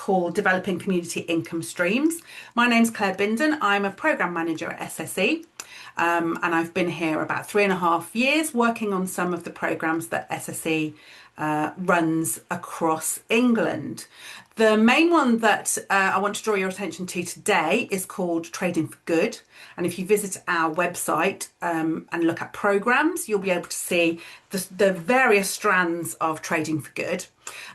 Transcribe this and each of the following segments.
called Developing Community Income Streams. My name's Claire Binden. I'm a Programme Manager at SSE, and I've been here about 3.5 years working on some of the programmes that SSE runs across England. The main one that I want to draw your attention to today is called Trading for Good. And if you visit our website and look at programmes, you'll be able to see the various strands of Trading for Good.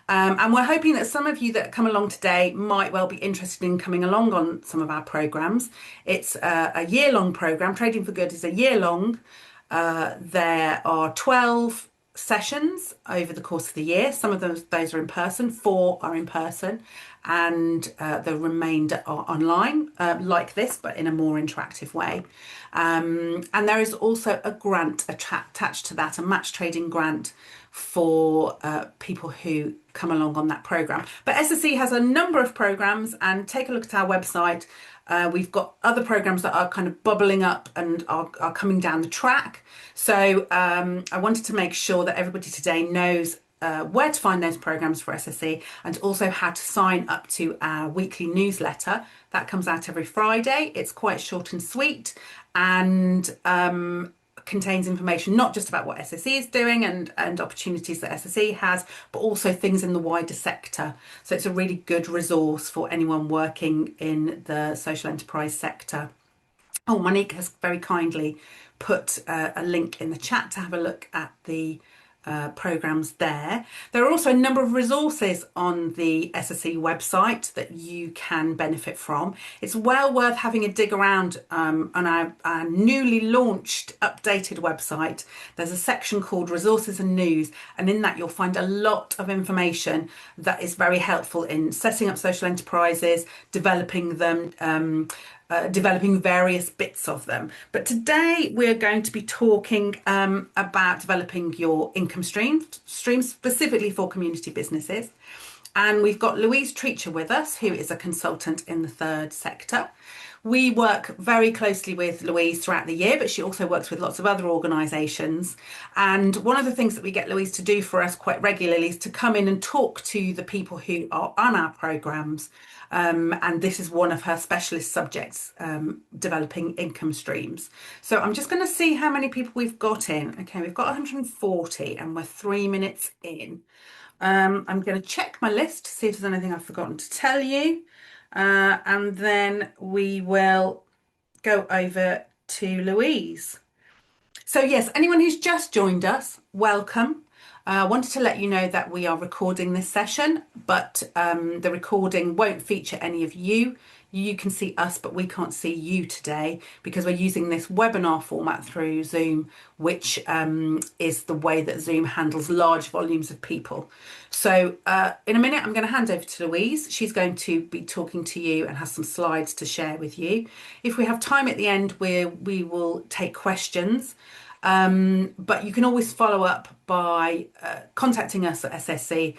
And we're hoping that some of you that come along today might well be interested in coming along on some of our programmes. It's a year-long programme. Trading for Good is a year-long. There are 12 sessions over the course of the year. Some of those are in person, 4 are in person, and the remainder are online, like this, but in a more interactive way. And there is also a grant attached to that, a match trading grant for people who come along on that programme. But SSE has a number of programmes, and take a look at our website. We've got other programmes that are kind of bubbling up and are coming down the track. So I wanted to make sure that everybody today knows where to find those programmes for SSE, and also how to sign up to our weekly newsletter. That comes out every Friday. It's quite short and sweet, and contains information not just about what SSE is doing and opportunities that SSE has, but also things in the wider sector. So it's a really good resource for anyone working in the social enterprise sector. Oh, Monique has very kindly put a link in the chat to have a look at the programmes there. There are also a number of resources on the SSE website that you can benefit from. It's well worth having a dig around on our newly launched, updated website. There's a section called Resources and News, and in that you'll find a lot of information that is very helpful in setting up social enterprises, developing them, developing various bits of them. But today we're going to be talking about developing your income streams specifically for community businesses. And we've got Louise Treacher with us, who is a consultant in the third sector. We work very closely with Louise throughout the year, but she also works with lots of other organisations. And one of the things that we get Louise to do for us quite regularly is to come in and talk to the people who are on our programmes. And this is one of her specialist subjects, developing income streams. So I'm just going to see how many people we've got in. Okay, we've got 140 and we're 3 minutes in. I'm going to check my list to see if there's anything I've forgotten to tell you. And then we will go over to Louise. So yes, anyone who's just joined us, welcome. I wanted to let you know that we are recording this session, but the recording won't feature any of you. You can see us, but we can't see you today because we're using this webinar format through Zoom, which is the way that Zoom handles large volumes of people. So in a minute, I'm going to hand over to Louise. She's going to be talking to you and has some slides to share with you. If we have time at the end, we will take questions. But you can always follow up by contacting us at SSE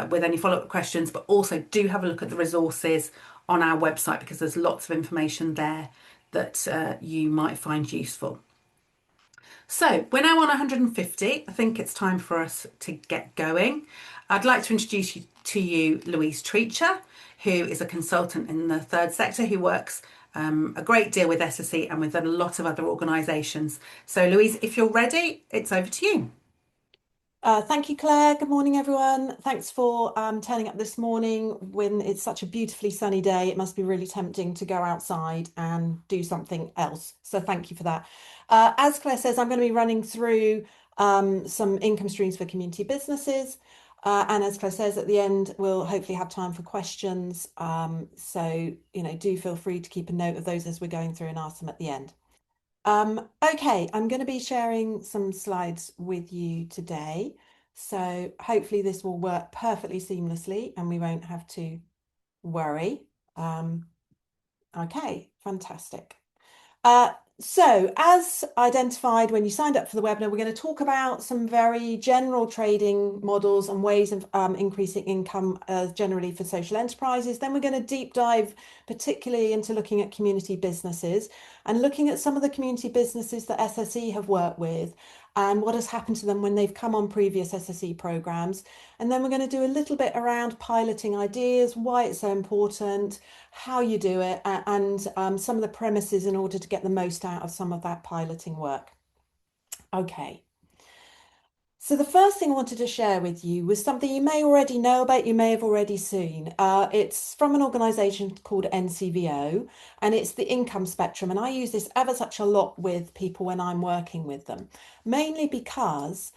with any follow-up questions, but also do have a look at the resources on our website because there's lots of information there that you might find useful. So we're now on 150. I think it's time for us to get going. I'd like to introduce you to Louise Treacher, who is a consultant in the third sector who works a great deal with SSE and with a lot of other organisations. So Louise, if you're ready, it's over to you. Thank you, Claire. Good morning, everyone. Thanks for turning up this morning when it's such a beautifully sunny day. It must be really tempting to go outside and do something else. So thank you for that. As Claire says, I'm going to be running through some income streams for community businesses. And as Claire says, at the end, we'll hopefully have time for questions. So, do feel free to keep a note of those as we're going through and ask them at the end. Okay, I'm going to be sharing some slides with you today. So hopefully this will work perfectly seamlessly and we won't have to worry. Okay, fantastic. So as identified when you signed up for the webinar, we're going to talk about some very general trading models and ways of increasing income generally for social enterprises. Then we're going to deep dive particularly into looking at community businesses and looking at some of the community businesses that SSE have worked with and what has happened to them when they've come on previous SSE programs. And then we're going to do a little bit around piloting ideas, why it's so important, how you do it, and some of the premises in order to get the most out of some of that piloting work. Okay. So the first thing I wanted to share with you was something you may already know about, you may have already seen. It's from an organisation called NCVO, and it's the income spectrum. And I use this ever such a lot with people when I'm working with them, mainly because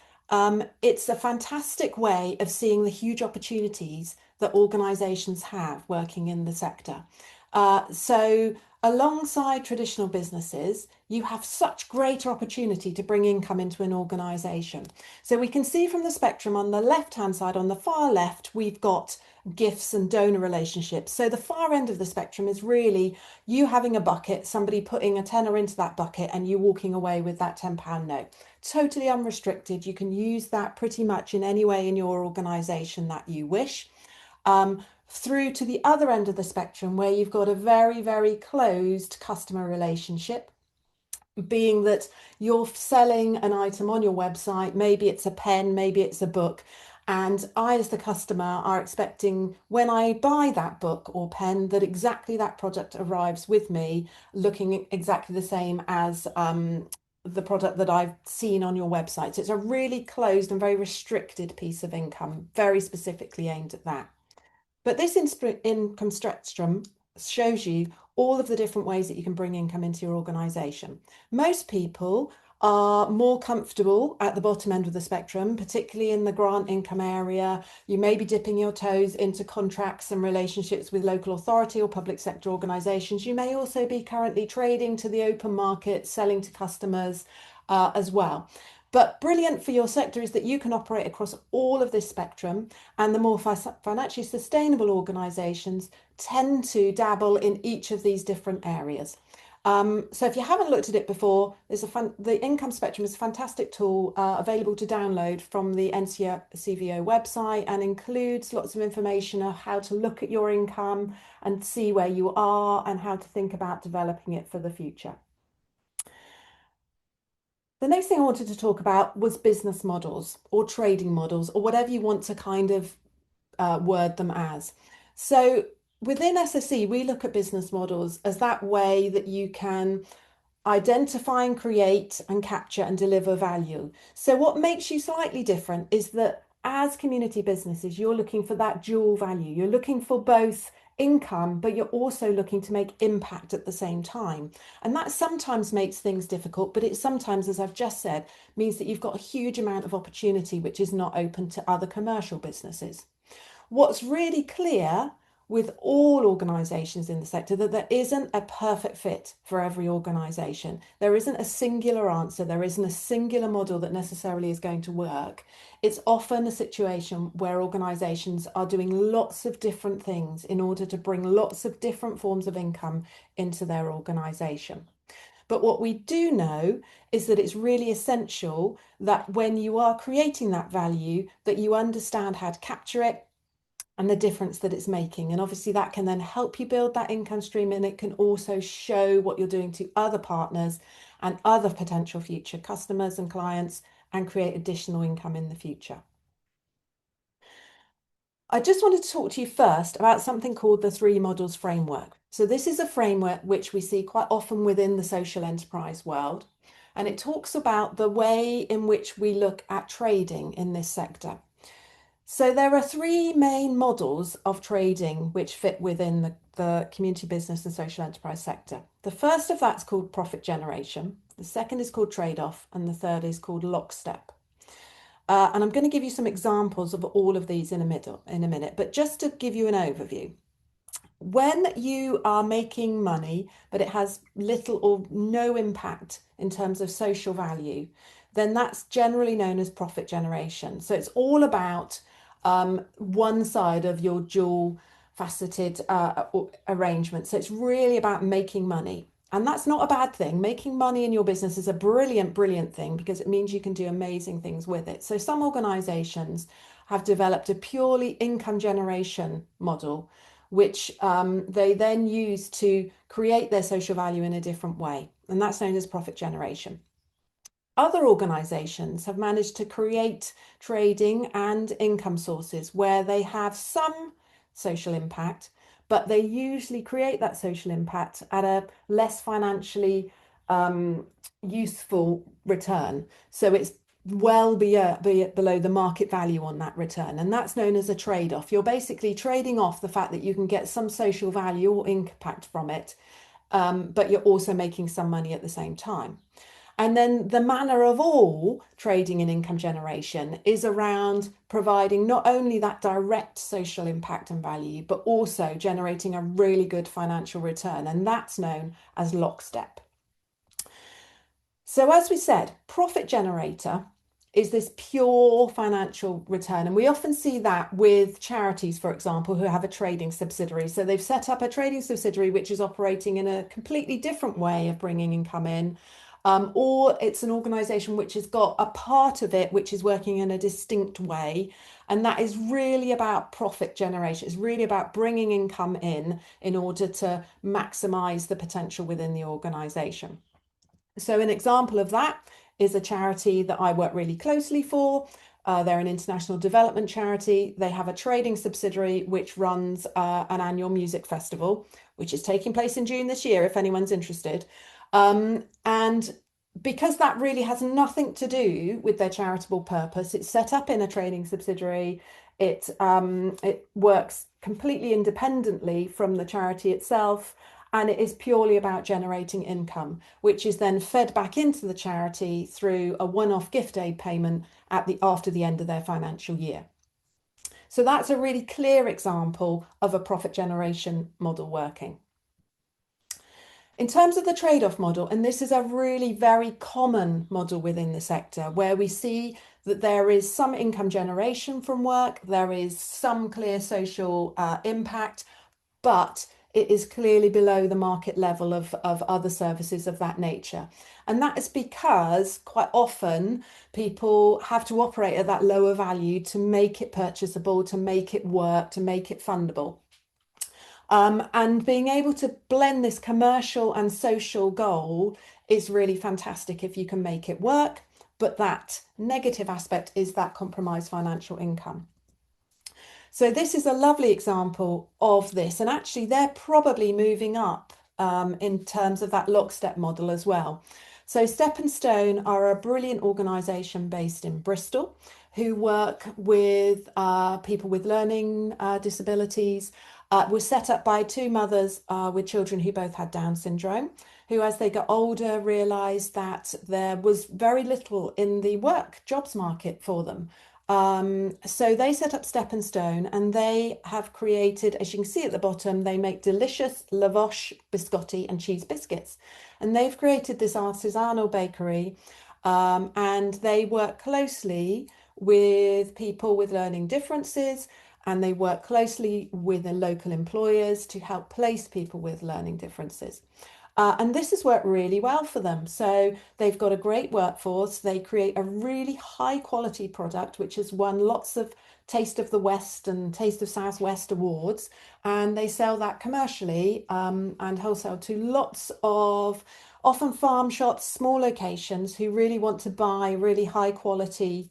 it's a fantastic way of seeing the huge opportunities that organisations have working in the sector. So alongside traditional businesses, you have such greater opportunity to bring income into an organisation. So we can see from the spectrum on the left-hand side, on the far left, we've got gifts and donor relationships. So the far end of the spectrum is really you having a bucket, somebody putting a tenner into that bucket and you walking away with that £10 note. Totally unrestricted. You can use that pretty much in any way in your organisation that you wish. Through to the other end of the spectrum where you've got a very, very closed customer relationship, being that you're selling an item on your website, maybe it's a pen, maybe it's a book, and I, as the customer, are expecting when I buy that book or pen that exactly that product arrives with me looking exactly the same as the product that I've seen on your website. So it's a really closed and very restricted piece of income, very specifically aimed at that. But this income spectrum shows you all of the different ways that you can bring income into your organization. Most people are more comfortable at the bottom end of the spectrum, particularly in the grant income area. You may be dipping your toes into contracts and relationships with local authority or public sector organizations. You may also be currently trading to the open market, selling to customers as well. But brilliant for your sector is that you can operate across all of this spectrum, and the more financially sustainable organisations tend to dabble in each of these different areas. So if you haven't looked at it before, the income spectrum is a fantastic tool available to download from the NCVO website and includes lots of information on how to look at your income and see where you are and how to think about developing it for the future. The next thing I wanted to talk about was business models or trading models or whatever you want to kind of word them as. So within SSE, we look at business models as that way that you can identify and create and capture and deliver value. So what makes you slightly different is that as community businesses, you're looking for that dual value. You're looking for both income, but you're also looking to make impact at the same time. And that sometimes makes things difficult, but it sometimes, as I've just said, means that you've got a huge amount of opportunity which is not open to other commercial businesses. What's really clear with all organisations in the sector that there isn't a perfect fit for every organisation. There isn't a singular answer. There isn't a singular model that necessarily is going to work. It's often a situation where organisations are doing lots of different things in order to bring lots of different forms of income into their organisation. But what we do know is that it's really essential that when you are creating that value, that you understand how to capture it, and the difference that it's making. And obviously that can then help you build that income stream, and it can also show what you're doing to other partners and other potential future customers and clients and create additional income in the future. I just wanted to talk to you first about something called the three models framework. So this is a framework which we see quite often within the social enterprise world, and it talks about the way in which we look at trading in this sector. So there are three main models of trading which fit within the community business and social enterprise sector. The first of that's called profit generation. The second is called trade-off, and the third is called lockstep. And I'm going to give you some examples of all of these in a minute, but just to give you an overview. When you are making money, but it has little or no impact in terms of social value, then that's generally known as profit generation. So it's all about one side of your dual faceted arrangement. So it's really about making money. And that's not a bad thing. Making money in your business is a brilliant, brilliant thing because it means you can do amazing things with it. So some organizations have developed a purely income generation model, which they then use to create their social value in a different way. And that's known as profit generation. other organizations have managed to create trading and income sources where they have some social impact, but they usually create that social impact at a less financially um, useful return. So it's be it below the market value on that return. And that's known as a trade-off. You're basically trading off the fact that you can get some social value or impact from it, but you're also making some money at the same time. And then the manner of all trading and income generation is around providing not only that direct social impact and value, but also generating a really good financial return. And that's known as lockstep. So, as we said, profit generator is this pure financial return. And we often see that with charities, for example, who have a trading subsidiary. So they've set up a trading subsidiary which is operating in a completely different way of bringing income in. Or it's an organization which has got a part of it which is working in a distinct way. And that is really about profit generation. It's really about bringing income in order to maximize the potential within the organization. So an example of that is a charity that I work really closely for. They're an international development charity. They have a trading subsidiary which runs an annual music festival, which is taking place in June this year, if anyone's interested. And because that really has nothing to do with their charitable purpose, it's set up in a trading subsidiary. It works completely independently from the charity itself, and it is purely about generating income, which is then fed back into the charity through a one-off gift aid payment after the end of their financial year. So that's a really clear example of a profit generation model working. In terms of the trade-off model, and this is a really very common model within the sector, where we see that there is some income generation from work, there is some clear social impact, but it is clearly below the market level of other services of that nature. And that is because quite often people have to operate at that lower value to make it purchasable, to make it work, to make it fundable. And being able to blend this commercial and social goal is really fantastic if you can make it work. But that negative aspect is that compromised financial income. So this is a lovely example of this. And actually, they're probably moving up in terms of that lockstep model as well. So Step and Stone are a brilliant organisation based in Bristol who work with people with learning disabilities. Was set up by two mothers with children who both had Down syndrome, who, as they got older, realised that there was very little in the jobs market for them. So they set up Step and Stone, and they have created, as you can see at the bottom, they make delicious lavash biscotti and cheese biscuits. And they've created this artisanal bakery, and they work closely with people with learning differences, and they work closely with the local employers to help place people with learning differences. And this has worked really well for them. So they've got a great workforce. They create a really high quality product, which has won lots of Taste of the West and Taste of Southwest awards. And they sell that commercially and wholesale to lots of often farm shops, small locations who really want to buy really high quality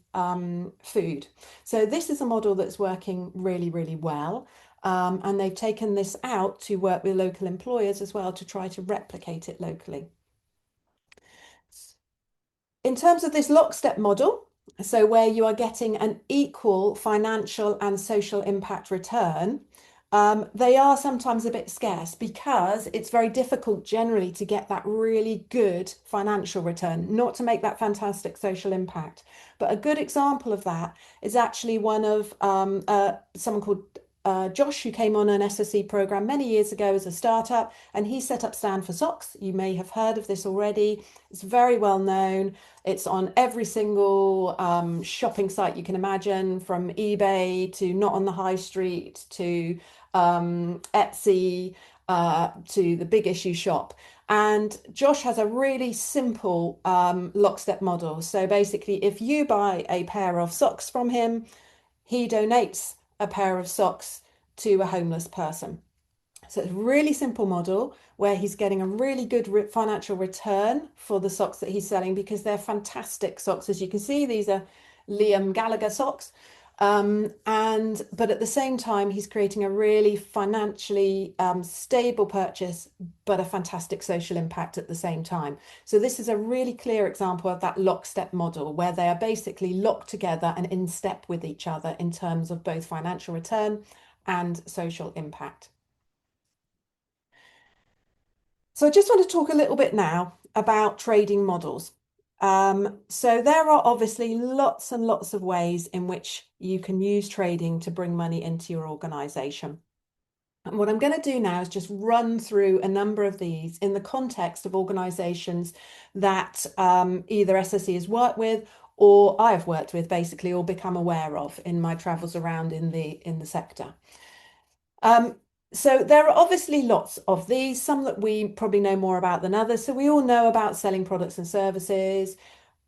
food. So this is a model that's working really, really well. And they've taken this out to work with local employers as well to try to replicate it locally. In terms of this lockstep model, so where you are getting an equal financial and social impact return, they are sometimes a bit scarce because it's very difficult generally to get that really good financial return, not to make that fantastic social impact. But a good example of that is actually one of someone called Josh, who came on an SSE program many years ago as a startup, and he set up Stand for Socks. You may have heard of this already. It's very well known. It's on every single shopping site you can imagine, from eBay to Not on the High Street to Etsy to the Big Issue shop. And Josh has a really simple lockstep model. So basically, if you buy a pair of socks from him, he donates a pair of socks to a homeless person. So it's a really simple model where he's getting a really good financial return for the socks that he's selling because they're fantastic socks. As you can see, these are Liam Gallagher socks. And but at the same time, he's creating a really financially stable purchase, but a fantastic social impact at the same time. So this is a really clear example of that lockstep model where they are basically locked together and in step with each other in terms of both financial return and social impact. So I just want to talk a little bit now about trading models. So there are obviously lots and lots of ways in which you can use trading to bring money into your organization. And what I'm going to do now is just run through a number of these in the context of organizations that either SSE has worked with or I've worked with basically or become aware of in my travels around in the sector. Um, so there are obviously lots of these, some that we probably know more about than others. So we all know about selling products and services.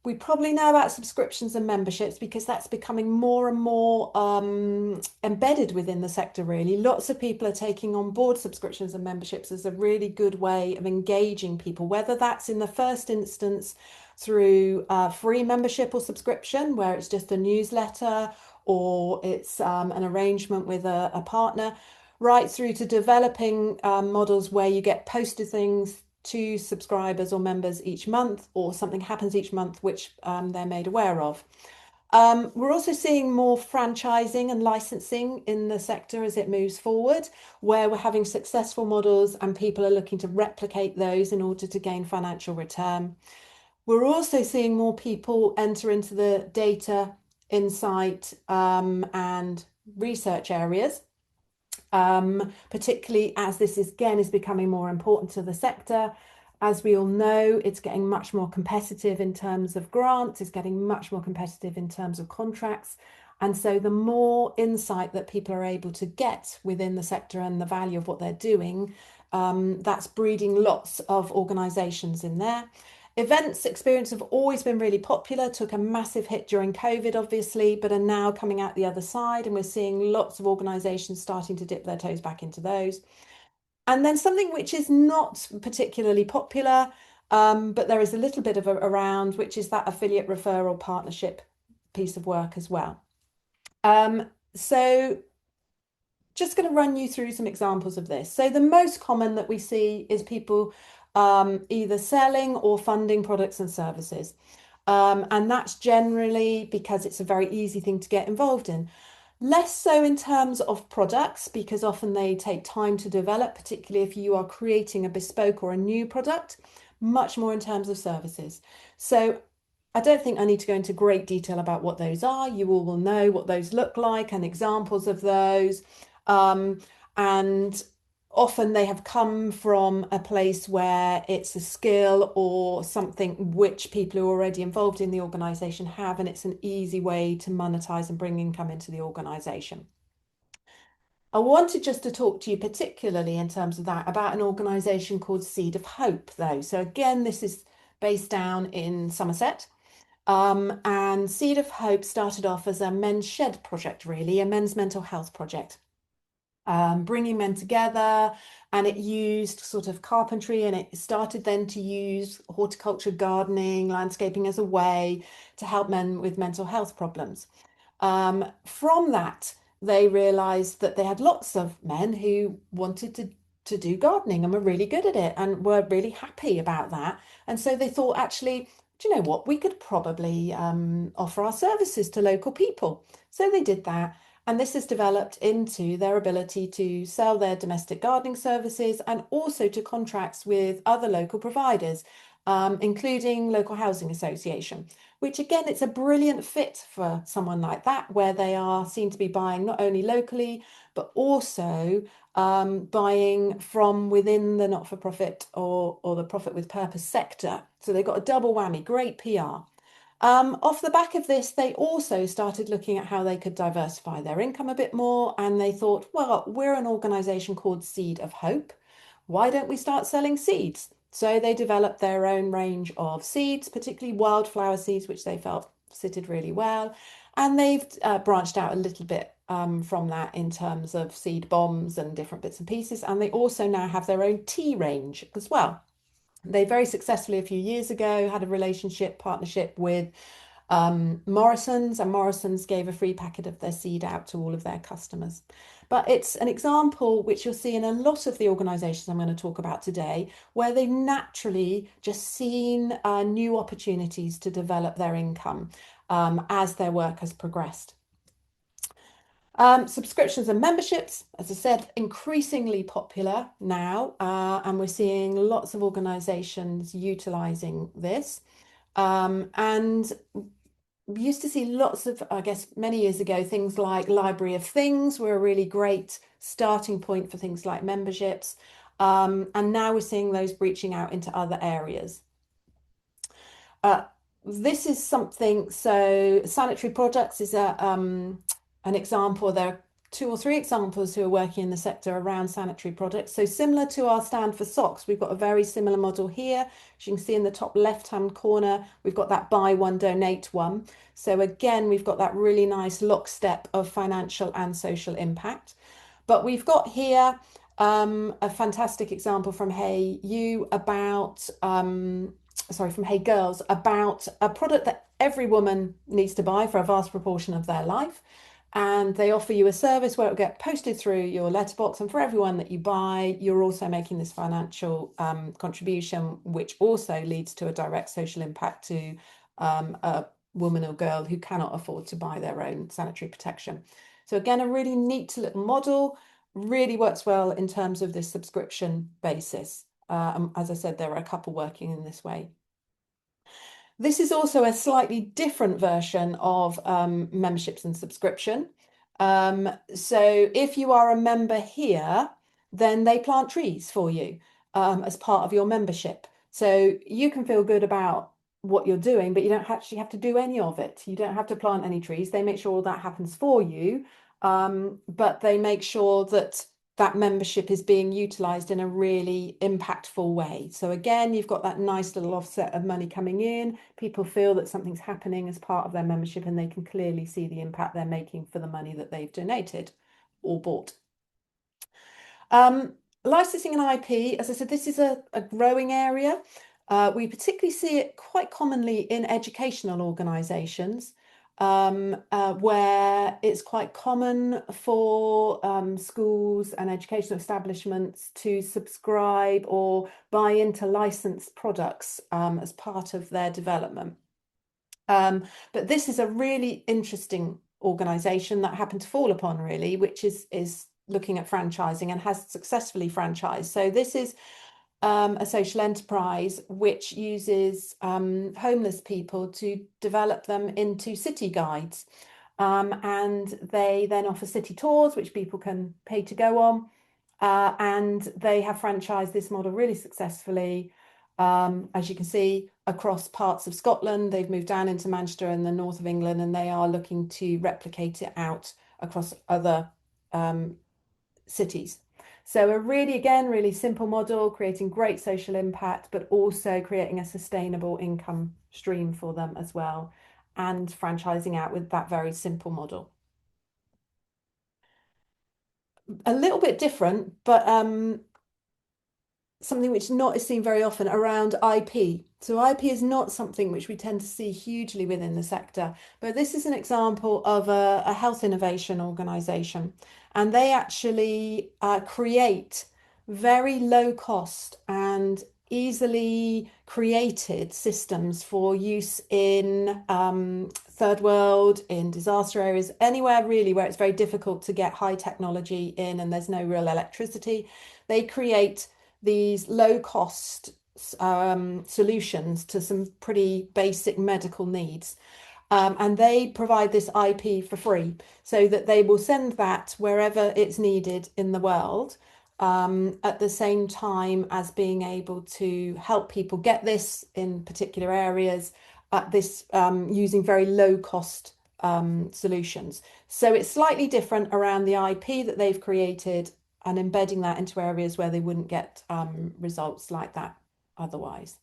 We probably know about subscriptions and memberships because that's becoming more and more embedded within the sector, really. Lots of people are taking on board subscriptions and memberships as a really good way of engaging people, whether that's in the first instance through free membership or subscription, where it's just a newsletter or it's an arrangement with a partner, right through to developing models where you get posted things to subscribers or members each month, or something happens each month which they're made aware of. We're also seeing more franchising and licensing in the sector as it moves forward, where we're having successful models and people are looking to replicate those in order to gain financial return. We're also seeing more people enter into the data, insight, and research areas, particularly as this is again is becoming more important to the sector. As we all know, it's getting much more competitive in terms of grants, it's getting much more competitive in terms of contracts. And so the more insight that people are able to get within the sector and the value of what they're doing, that's breeding lots of organisations in there. Events experience have always been really popular, took a massive hit during COVID, obviously, but are now coming out the other side. And we're seeing lots of organizations starting to dip their toes back into those. And then something which is not particularly popular, but there is a little bit of around, which is that affiliate referral partnership piece of work as well. So just going to run you through some examples of this. So the most common that we see is people either selling or funding products and services. And that's generally because it's a very easy thing to get involved in. Less so in terms of products, because often they take time to develop, particularly if you are creating a bespoke or a new product, much more in terms of services. So I don't think I need to go into great detail about what those are. You all will know what those look like and examples of those. Um, and often they have come from a place where it's a skill or something which people who are already involved in the organization have, and it's an easy way to monetize and bring income into the organization. I wanted just to talk to you particularly in terms of that about an organisation called Seed of Hope, though. So again, this is based down in Somerset. And Seed of Hope started off as a men's shed project, really, a men's mental health project, bringing men together. And it used sort of carpentry, and it started then to use horticulture, gardening, landscaping as a way to help men with mental health problems. From that, they realized that they had lots of men who wanted to do gardening and were really good at it and were really happy about that. And so they thought, actually, do you know what? We could probably offer our services to local people. So they did that. And this has developed into their ability to sell their domestic gardening services and also to contracts with other local providers, including local housing association, which again, it's a brilliant fit for someone like that, where they are seen to be buying not only locally, but also buying from within the not-for-profit or the profit with purpose sector. So they've got a double whammy, great PR. Off the back of this, they also started looking at how they could diversify their income a bit more. And they thought, well, we're an organisation called Seed of Hope. Why don't we start selling seeds? So they developed their own range of seeds, particularly wildflower seeds, which they felt fitted really well. And they've branched out a little bit from that in terms of seed bombs and different bits and pieces. And they also now have their own tea range as well. They very successfully a few years ago had a partnership with Morrison's, and Morrison's gave a free packet of their seed out to all of their customers. But it's an example which you'll see in a lot of the organisations I'm going to talk about today, where they've naturally just seen new opportunities to develop their income as their work has progressed. Subscriptions and memberships, as I said, increasingly popular now, and we're seeing lots of organisations utilising this. And we used to see lots of, I guess, many years ago, things like Library of Things were a really great starting point for things like memberships. And now we're seeing those breaching out into other areas. This is something, so sanitary products is an example. There are two or three examples who are working in the sector around sanitary products. So similar to our stand for socks, we've got a very similar model here. As you can see in the top left-hand corner, we've got that buy one, donate one. So again, we've got that really nice lockstep of financial and social impact. But we've got here a fantastic example from Hey You about from Hey Girls about a product that every woman needs to buy for a vast proportion of their life. And they offer you a service where it will get posted through your letterbox. And for everyone that you buy, you're also making this financial contribution, which also leads to a direct social impact to a woman or girl who cannot afford to buy their own sanitary protection. So again, a really neat little model, really works well in terms of this subscription basis. As I said, there are a couple working in this way. This is also a slightly different version of memberships and subscription. So if you are a member here, then they plant trees for you as part of your membership. So you can feel good about what you're doing, but you don't actually have to do any of it. You don't have to plant any trees. They make sure all that happens for you, but they make sure that that membership is being utilized in a really impactful way. So again, you've got that nice little offset of money coming in. People feel that something's happening as part of their membership, and they can clearly see the impact they're making for the money that they've donated or bought. Licensing and IP, as I said, this is a growing area. We particularly see it quite commonly in educational organisations, where it's quite common for schools and educational establishments to subscribe or buy into licensed products as part of their development. But this is a really interesting organisation that happened to fall upon, really, which is looking at franchising and has successfully franchised. So this is a social enterprise which uses homeless people to develop them into city guides. And they then offer city tours, which people can pay to go on. And they have franchised this model really successfully. As you can see, across parts of Scotland, they've moved down into Manchester and the north of England, and they are looking to replicate it out across other cities. So a really, again, really simple model, creating great social impact, but also creating a sustainable income stream for them as well, and franchising out with that very simple model. A little bit different, but something which not is seen very often around IP. So IP is not something which we tend to see hugely within the sector, but this is an example of a health innovation organisation, and they actually create very low cost and easily created systems for use in third world, in disaster areas, anywhere really where it's very difficult to get high technology in and there's no real electricity. They create these low cost solutions to some pretty basic medical needs. And they provide this IP for free so that they will send that wherever it's needed in the world, at the same time as being able to help people get this in particular areas at this using very low cost solutions. So it's slightly different around the IP that they've created and embedding that into areas where they wouldn't get results like that otherwise.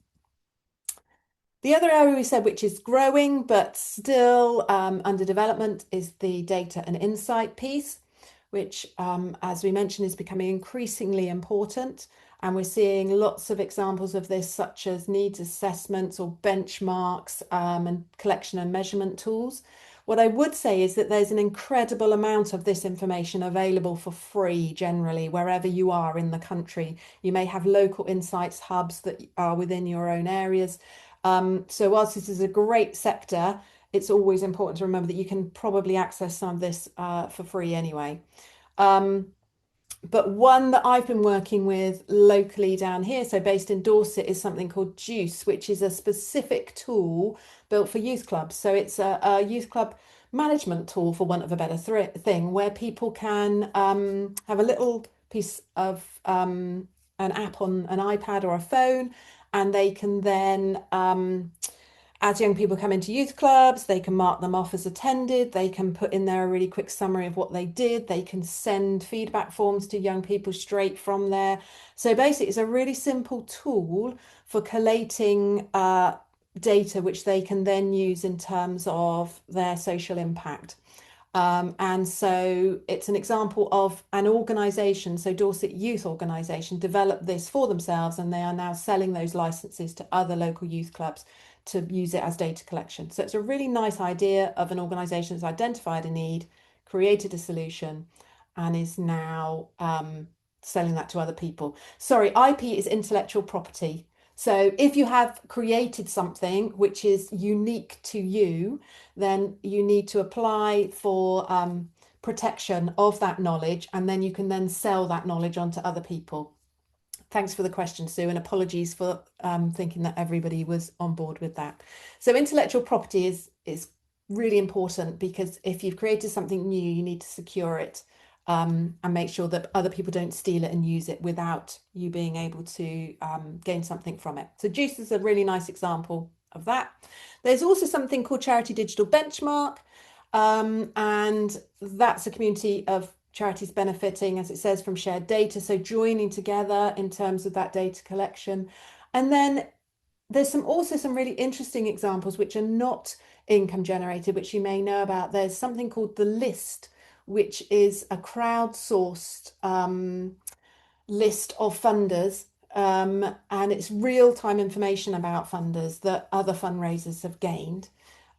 The other area we said, which is growing but still under development, is the data and insight piece, which, as we mentioned, is becoming increasingly important. And we're seeing lots of examples of this, such as needs assessments or benchmarks and collection and measurement tools. What I would say is that there's an incredible amount of this information available for free generally, wherever you are in the country. You may have local insights hubs that are within your own areas. So whilst this is a great sector, it's always important to remember that you can probably access some of this for free anyway. Um, but one that I've been working with locally down here, so based in Dorset, is something called Juice, which is a specific tool built for youth clubs. So it's a youth club management tool, for want of a better thing, where people can have a little piece of an app on an iPad or a phone, and they can then as young people come into youth clubs, they can mark them off as attended. They can put in there a really quick summary of what they did. They can send feedback forms to young people straight from there. So basically, it's a really simple tool for collating data, which they can then use in terms of their social impact. And so it's an example of an organisation, so Dorset Youth Organisation, developed this for themselves, and they are now selling those licenses to other local youth clubs to use it as data collection. So it's a really nice idea of an organisation that's identified a need, created a solution, and is now selling that to other people. Sorry, IP is intellectual property. So if you have created something which is unique to you, then you need to apply for protection of that knowledge, and then you can then sell that knowledge on to other people. Thanks for the question, Sue, and apologies for thinking that everybody was on board with that. So intellectual property is really important, because if you've created something new, you need to secure it and make sure that other people don't steal it and use it without you being able to gain something from it. So Juice is a really nice example of that. There's also something called Charity Digital Benchmark, and that's a community of charities benefiting, as it says, from shared data, so joining together in terms of that data collection. And then there's also some really interesting examples which are not income generated, which you may know about. There's something called The List, which is a crowdsourced list of funders, and it's real-time information about funders that other fundraisers have gained.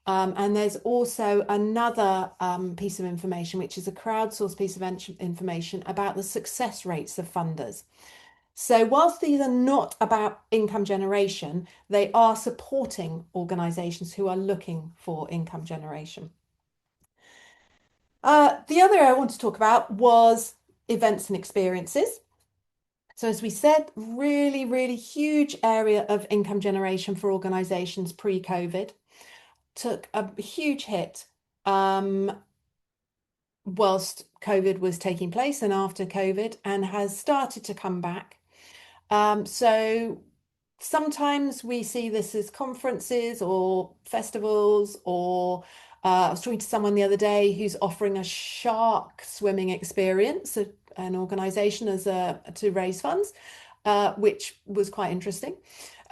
And there's also another piece of information, which is a crowdsourced piece of information about the success rates of funders. So whilst these are not about income generation, they are supporting organisations who are looking for income generation. The other area I want to talk about was events and experiences. So as we said, really, really huge area of income generation for organisations pre-COVID. Took a huge hit whilst COVID was taking place and after COVID, and has started to come back. So sometimes we see this as conferences or festivals, or I was talking to someone the other day who's offering a shark swimming experience, an organisation to raise funds, which was quite interesting.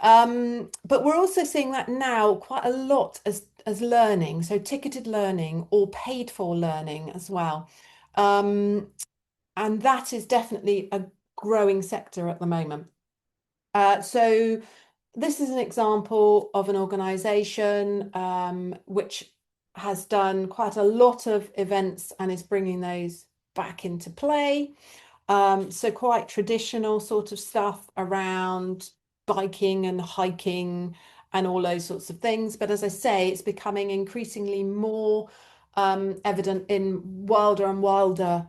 But we're also seeing that now quite a lot as learning, so ticketed learning or paid for learning as well. And that is definitely a growing sector at the moment. So this is an example of an organisation which has done quite a lot of events and is bringing those back into play. So quite traditional sort of stuff around biking and hiking and all those sorts of things. But as I say, it's becoming increasingly more evident in wilder and wilder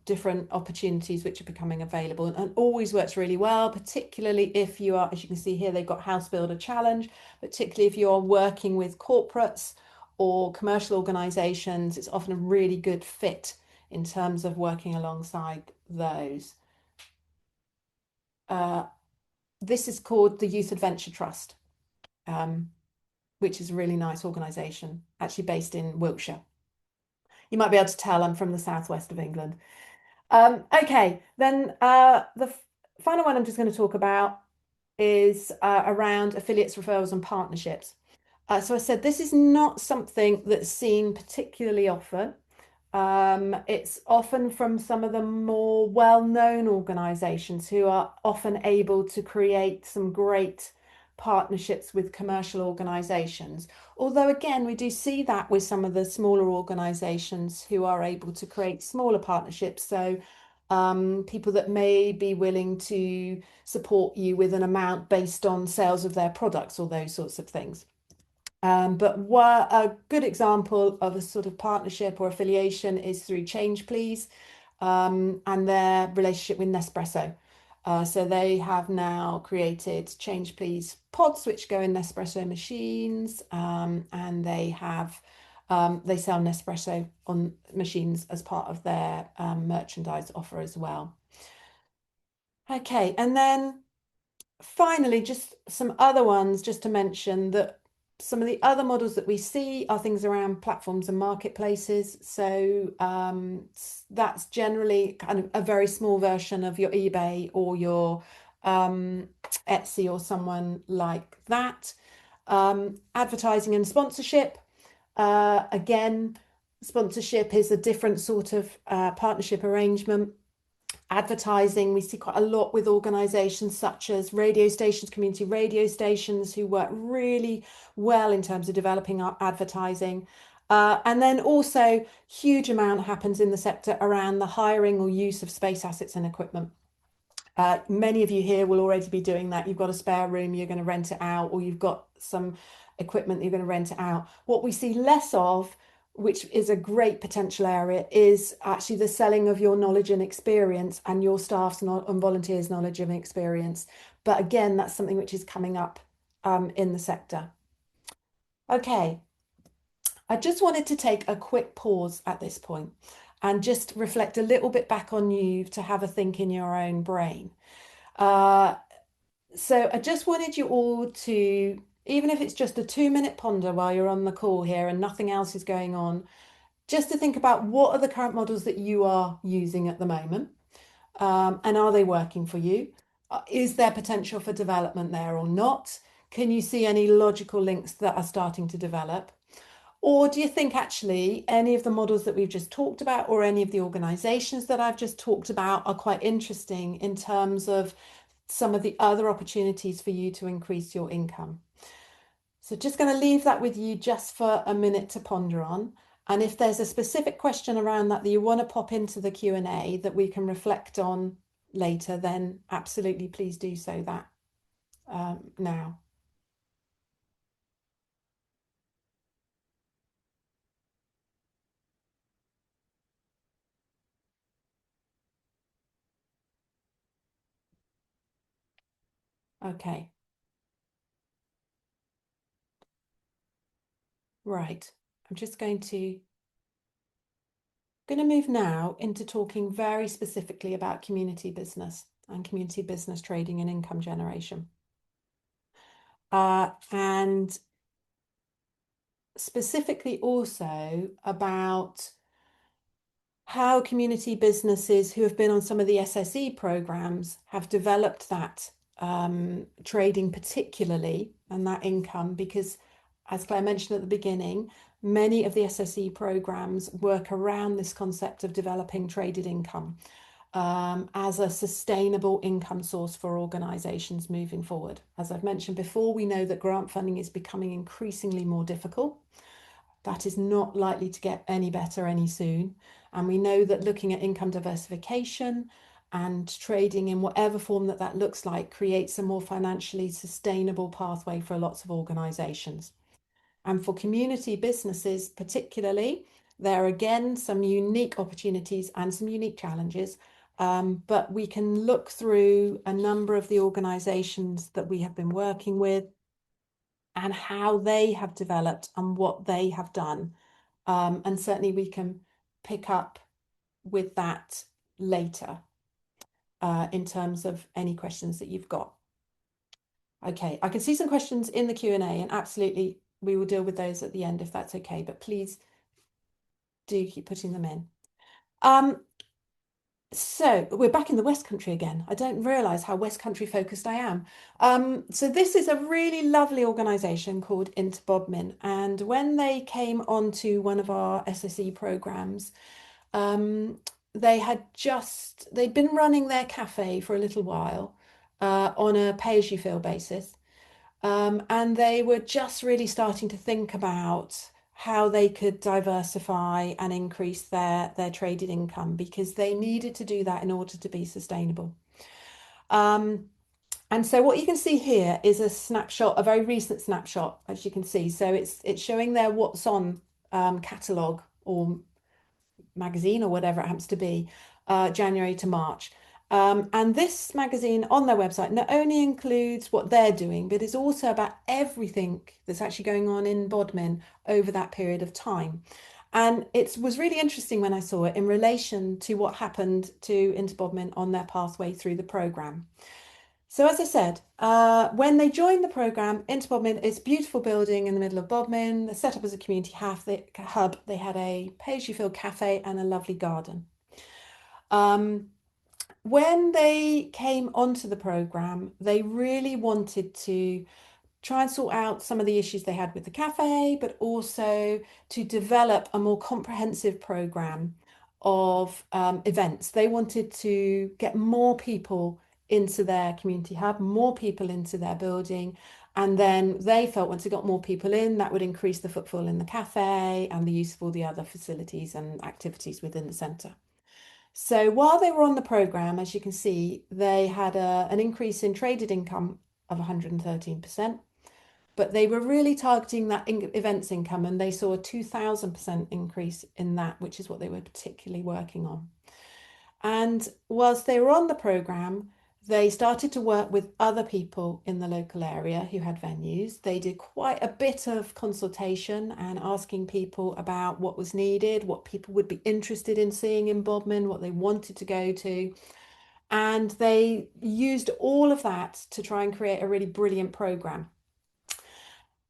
different opportunities which are becoming available, and always works really well, particularly if you are, as you can see here, they've got House Builder Challenge, particularly if you're working with corporates or commercial organizations, it's often a really good fit in terms of working alongside those. This is called the Youth Adventure Trust, which is a really nice organisation, actually based in Wiltshire. You might be able to tell I'm from the southwest of England. Okay, then the final one I'm just going to talk about is around affiliates, referrals, and partnerships. So I said this is not something that's seen particularly often. It's often from some of the more well-known organizations who are often able to create some great partnerships with commercial organizations. Although, again, we do see that with some of the smaller organizations who are able to create smaller partnerships. So, people that may be willing to support you with an amount based on sales of their products or those sorts of things. But a good example of a sort of partnership or affiliation is through Change Please, and their relationship with Nespresso. So they have now created Change Please pods, which go in Nespresso machines, and they sell Nespresso on machines as part of their merchandise offer as well. Okay, and then finally, just some other ones just to mention that some of the other models that we see are things around platforms and marketplaces. So that's generally kind of a very small version of your eBay or your Etsy or someone like that. Advertising and sponsorship. Again, sponsorship is a different sort of partnership arrangement. Advertising, we see quite a lot with organizations such as radio stations, community radio stations, who work really well in terms of developing our advertising. And then also, huge amount happens in the sector around the hiring or use of space assets and equipment. Many of you here will already be doing that. You've got a spare room, you're going to rent it out, or you've got some equipment, you're going to rent it out. What we see less of, which is a great potential area, is actually the selling of your knowledge and experience and your staff's and volunteers' knowledge and experience. But again, that's something which is coming up in the sector. Okay, I just wanted to take a quick pause at this point and just reflect a little bit back on you to have a think in your own brain. Uh, so I just wanted you all to, even if it's just a 2-minute ponder while you're on the call here and nothing else is going on, just to think about what are the current models that you are using at the moment, and are they working for you? Is there potential for development there or not? Can you see any logical links that are starting to develop? Or do you think actually any of the models that we've just talked about or any of the organizations that I've just talked about are quite interesting in terms of some of the other opportunities for you to increase your income? So just going to leave that with you just for a minute to ponder on. And if there's a specific question around that that you want to pop into the Q&A that we can reflect on later, then absolutely please do so that now. Okay, right. I'm just going to move now into talking very specifically about community business and community business trading and income generation. And specifically also about how community businesses who have been on some of the SSE programs have developed that trading particularly and that income, because as Claire mentioned at the beginning, many of the SSE programs work around this concept of developing traded income as a sustainable income source for organisations moving forward. As I've mentioned before, we know that grant funding is becoming increasingly more difficult. That is not likely to get any better any soon. And we know that looking at income diversification and trading in whatever form that looks like creates a more financially sustainable pathway for lots of organisations. And for community businesses particularly, there are again some unique opportunities and some unique challenges. But we can look through a number of the organisations that we have been working with and how they have developed and what they have done. And certainly we can pick up with that later in terms of any questions that you've got. Okay, I can see some questions in the Q&A, and absolutely we will deal with those at the end if that's okay, but please do keep putting them in. So we're back in the West Country again. I don't realize how West Country focused I am. So this is a really lovely organization called Interbodmin. And when they came onto one of our SSE programs, um, they'd been running their cafe for a little while on a pay-as-you-feel basis. And they were just really starting to think about how they could diversify and increase their traded income because they needed to do that in order to be sustainable. Um, and so what you can see here is a snapshot, a very recent snapshot, as you can see. So it's showing their what's on catalog or magazine or whatever it happens to be, January to March. And this magazine on their website not only includes what they're doing, but is also about everything that's actually going on in Bodmin over that period of time. And it was really interesting when I saw it in relation to what happened to Interbodmin on their pathway through the programme. So as I said, when they joined the programme, Interbodmin is a beautiful building in the middle of Bodmin. They're set up as a community hub. They had a pay-as-you-feel cafe and a lovely garden. Um, when they came onto the programme, they really wanted to try and sort out some of the issues they had with the cafe, but also to develop a more comprehensive program of events. They wanted to get more people into their community hub, more people into their building. And then they felt once they got more people in, that would increase the footfall in the cafe and the use of all the other facilities and activities within the centre. So while they were on the programme, as you can see, they had an increase in traded income of 113%, but they were really targeting that events income and they saw a 2000% increase in that, which is what they were particularly working on. And whilst they were on the programme, they started to work with other people in the local area who had venues. They did quite a bit of consultation and asking people about what was needed, what people would be interested in seeing in Bodmin, what they wanted to go to. And they used all of that to try and create a really brilliant programme.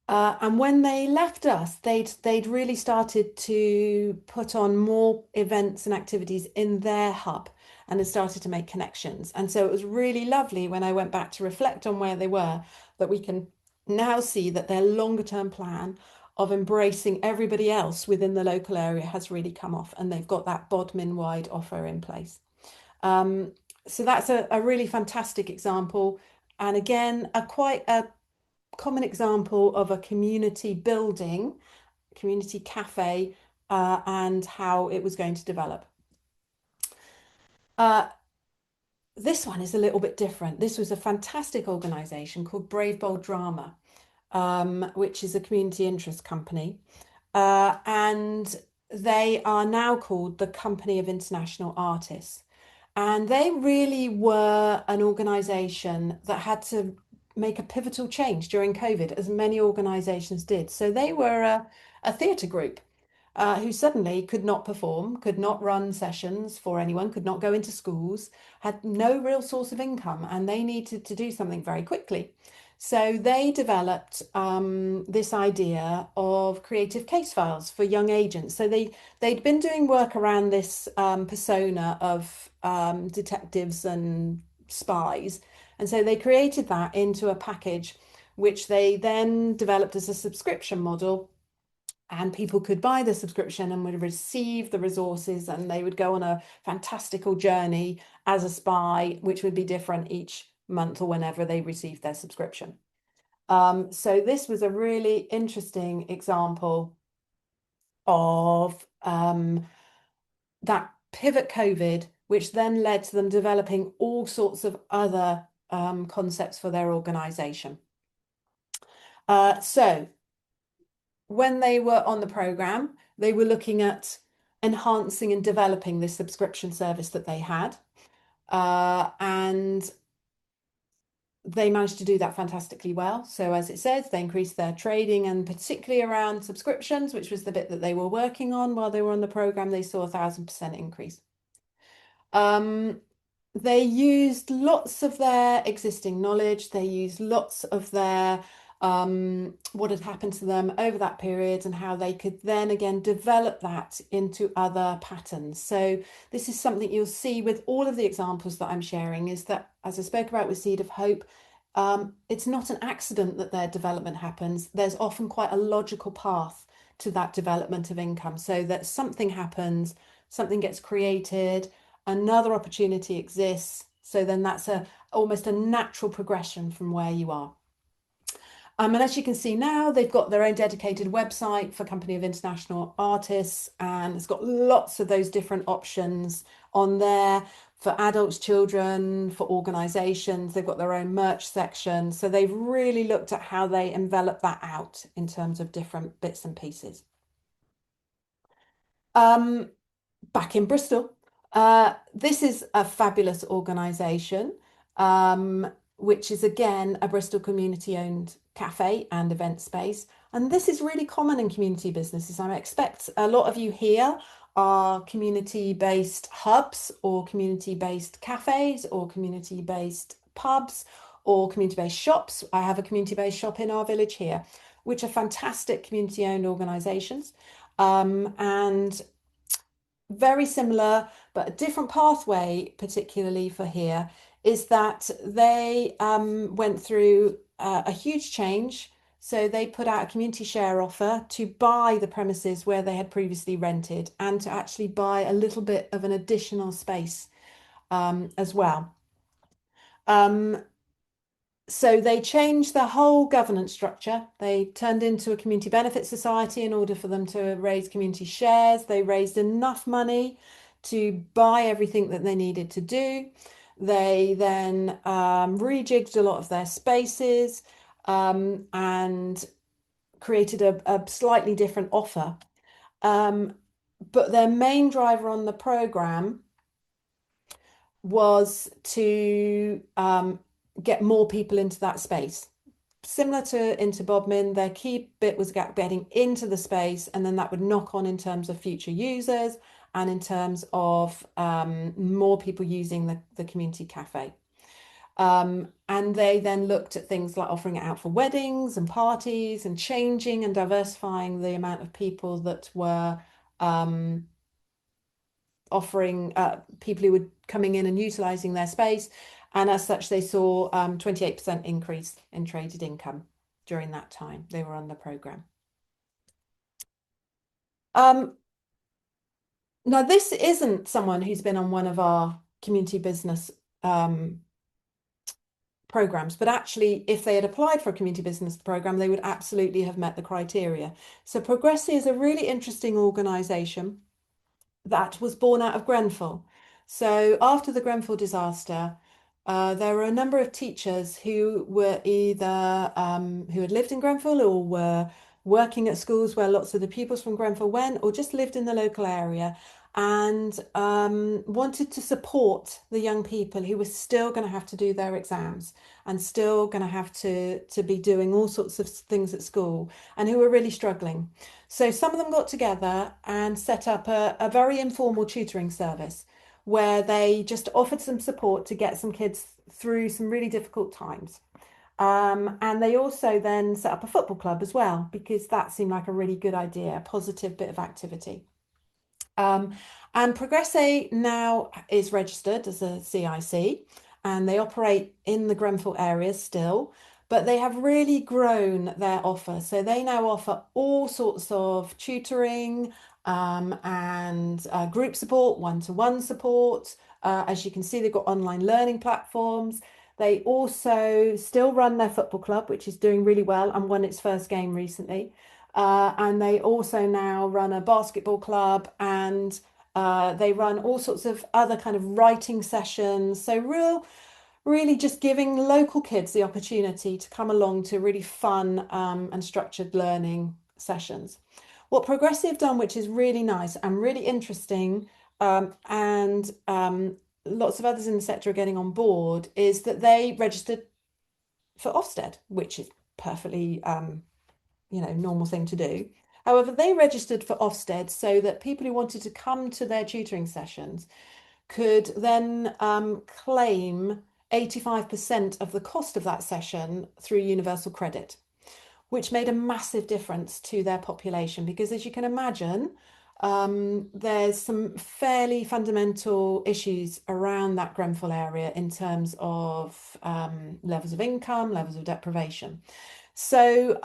And when they left us, they'd really started to put on more events and activities in their hub and had started to make connections. And so it was really lovely when I went back to reflect on where they were, that we can now see that their longer term plan of embracing everybody else within the local area has really come off, and they've got that Bodmin wide offer in place. Um, so that's a really fantastic example. And again, a quite a common example of a community building, community cafe, and how it was going to develop. Uh, this one is a little bit different. This was a fantastic organisation called Brave Bold Drama, which is a community interest company. And they are now called the Company of International Artists. And they really were an organisation that had to make a pivotal change during COVID, as many organisations did. So they were a theatre group who suddenly could not perform, could not run sessions for anyone, could not go into schools, had no real source of income, and they needed to do something very quickly. So they developed this idea of creative case files for young agents. So they'd been doing work around this persona of detectives and spies, and so they created that into a package, which they then developed as a subscription model. And people could buy the subscription and would receive the resources, and they would go on a fantastical journey as a spy, which would be different each month or whenever they received their subscription. So this was a really interesting example of that pivot COVID, which then led to them developing all sorts of other concepts for their organization. So when they were on the program, they were looking at enhancing and developing this subscription service that they had. And they managed to do that fantastically well. So as it says, they increased their trading, and particularly around subscriptions, which was the bit that they were working on while they were on the program, they saw 1000% increase. They used lots of their existing knowledge. They used lots of their what had happened to them over that period and how they could then again develop that into other patterns. So this is something you'll see with all of the examples that I'm sharing, is that, as I spoke about with Seed of Hope, it's not an accident that their development happens. There's often quite a logical path to that development of income, so that something happens, something gets created, another opportunity exists. So then that's a almost a natural progression from where you are. And as you can see now, they've got their own dedicated website for Company of International Artists, and it's got lots of those different options on there for adults, children, for organizations. They've got their own merch section. So they've really looked at how they envelop that out in terms of different bits and pieces. Um, Back in Bristol. This is a fabulous organisation, which is again a Bristol community-owned cafe and event space. And this is really common in community businesses. I expect a lot of you here are community-based hubs or community-based cafes or community-based pubs or community-based shops. I have a community-based shop in our village here, which are fantastic community-owned organisations. And very similar, but a different pathway, particularly for here, is that they went through a huge change. So they put out a community share offer to buy the premises where they had previously rented and to actually buy a little bit of an additional space as well. So they changed the whole governance structure. They turned into a community benefit society in order for them to raise community shares. They raised enough money to buy everything that they needed to do. They then rejigged a lot of their spaces and created a slightly different offer. But their main driver on the program was to get more people into that space. Similar to into Bodmin, their key bit was getting into the space, and then that would knock on in terms of future users and in terms of more people using the community cafe. And they then looked at things like offering it out for weddings and parties and changing and diversifying the amount of people that were offering people who were coming in and utilizing their space. And as such, they saw 28% increase in traded income during that time they were on the program. Now, this isn't someone who's been on one of our community business programs, but actually, if they had applied for a community business program, they would absolutely have met the criteria. So Progressi is a really interesting organisation that was born out of Grenfell. So after the Grenfell disaster, there were a number of teachers who were either who had lived in Grenfell or were working at schools where lots of the pupils from Grenfell went, or just lived in the local area and wanted to support the young people who were still going to have to do their exams and still going to have to be doing all sorts of things at school and who were really struggling. So some of them got together and set up a very informal tutoring service where they just offered some support to get some kids through some really difficult times. And they also then set up a football club as well, because that seemed like a really good idea, a positive bit of activity. And Progresse now is registered as a CIC and they operate in the Grenfell area still, but they have really grown their offer. So they now offer all sorts of tutoring and group support, one-to-one support. As you can see, they've got online learning platforms. They also still run their football club, which is doing really well and won its first game recently. And they also now run a basketball club and they run all sorts of other kind of writing sessions. So really just giving local kids the opportunity to come along to really fun and structured learning sessions. What Progressive have done, which is really nice and really interesting, and lots of others in the sector are getting on board, is that they registered for Ofsted, which is perfectly normal thing to do. However, they registered for Ofsted so that people who wanted to come to their tutoring sessions could then claim 85% of the cost of that session through universal credit. which made a massive difference to their population because, as you can imagine, there's some fairly fundamental issues around that Grenfell area in terms of levels of income, levels of deprivation. So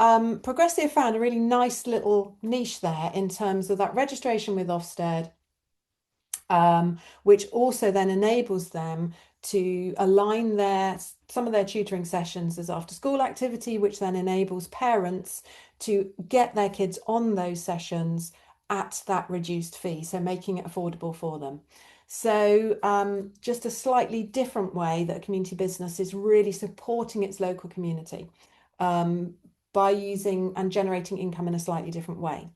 Progressive found a really nice little niche there in terms of that registration with Ofsted, which also then enables them to align some of their tutoring sessions as after school activity, which then enables parents to get their kids on those sessions at that reduced fee, so making it affordable for them. So just a slightly different way that a community business is really supporting its local community um, by using and generating income in a slightly different way.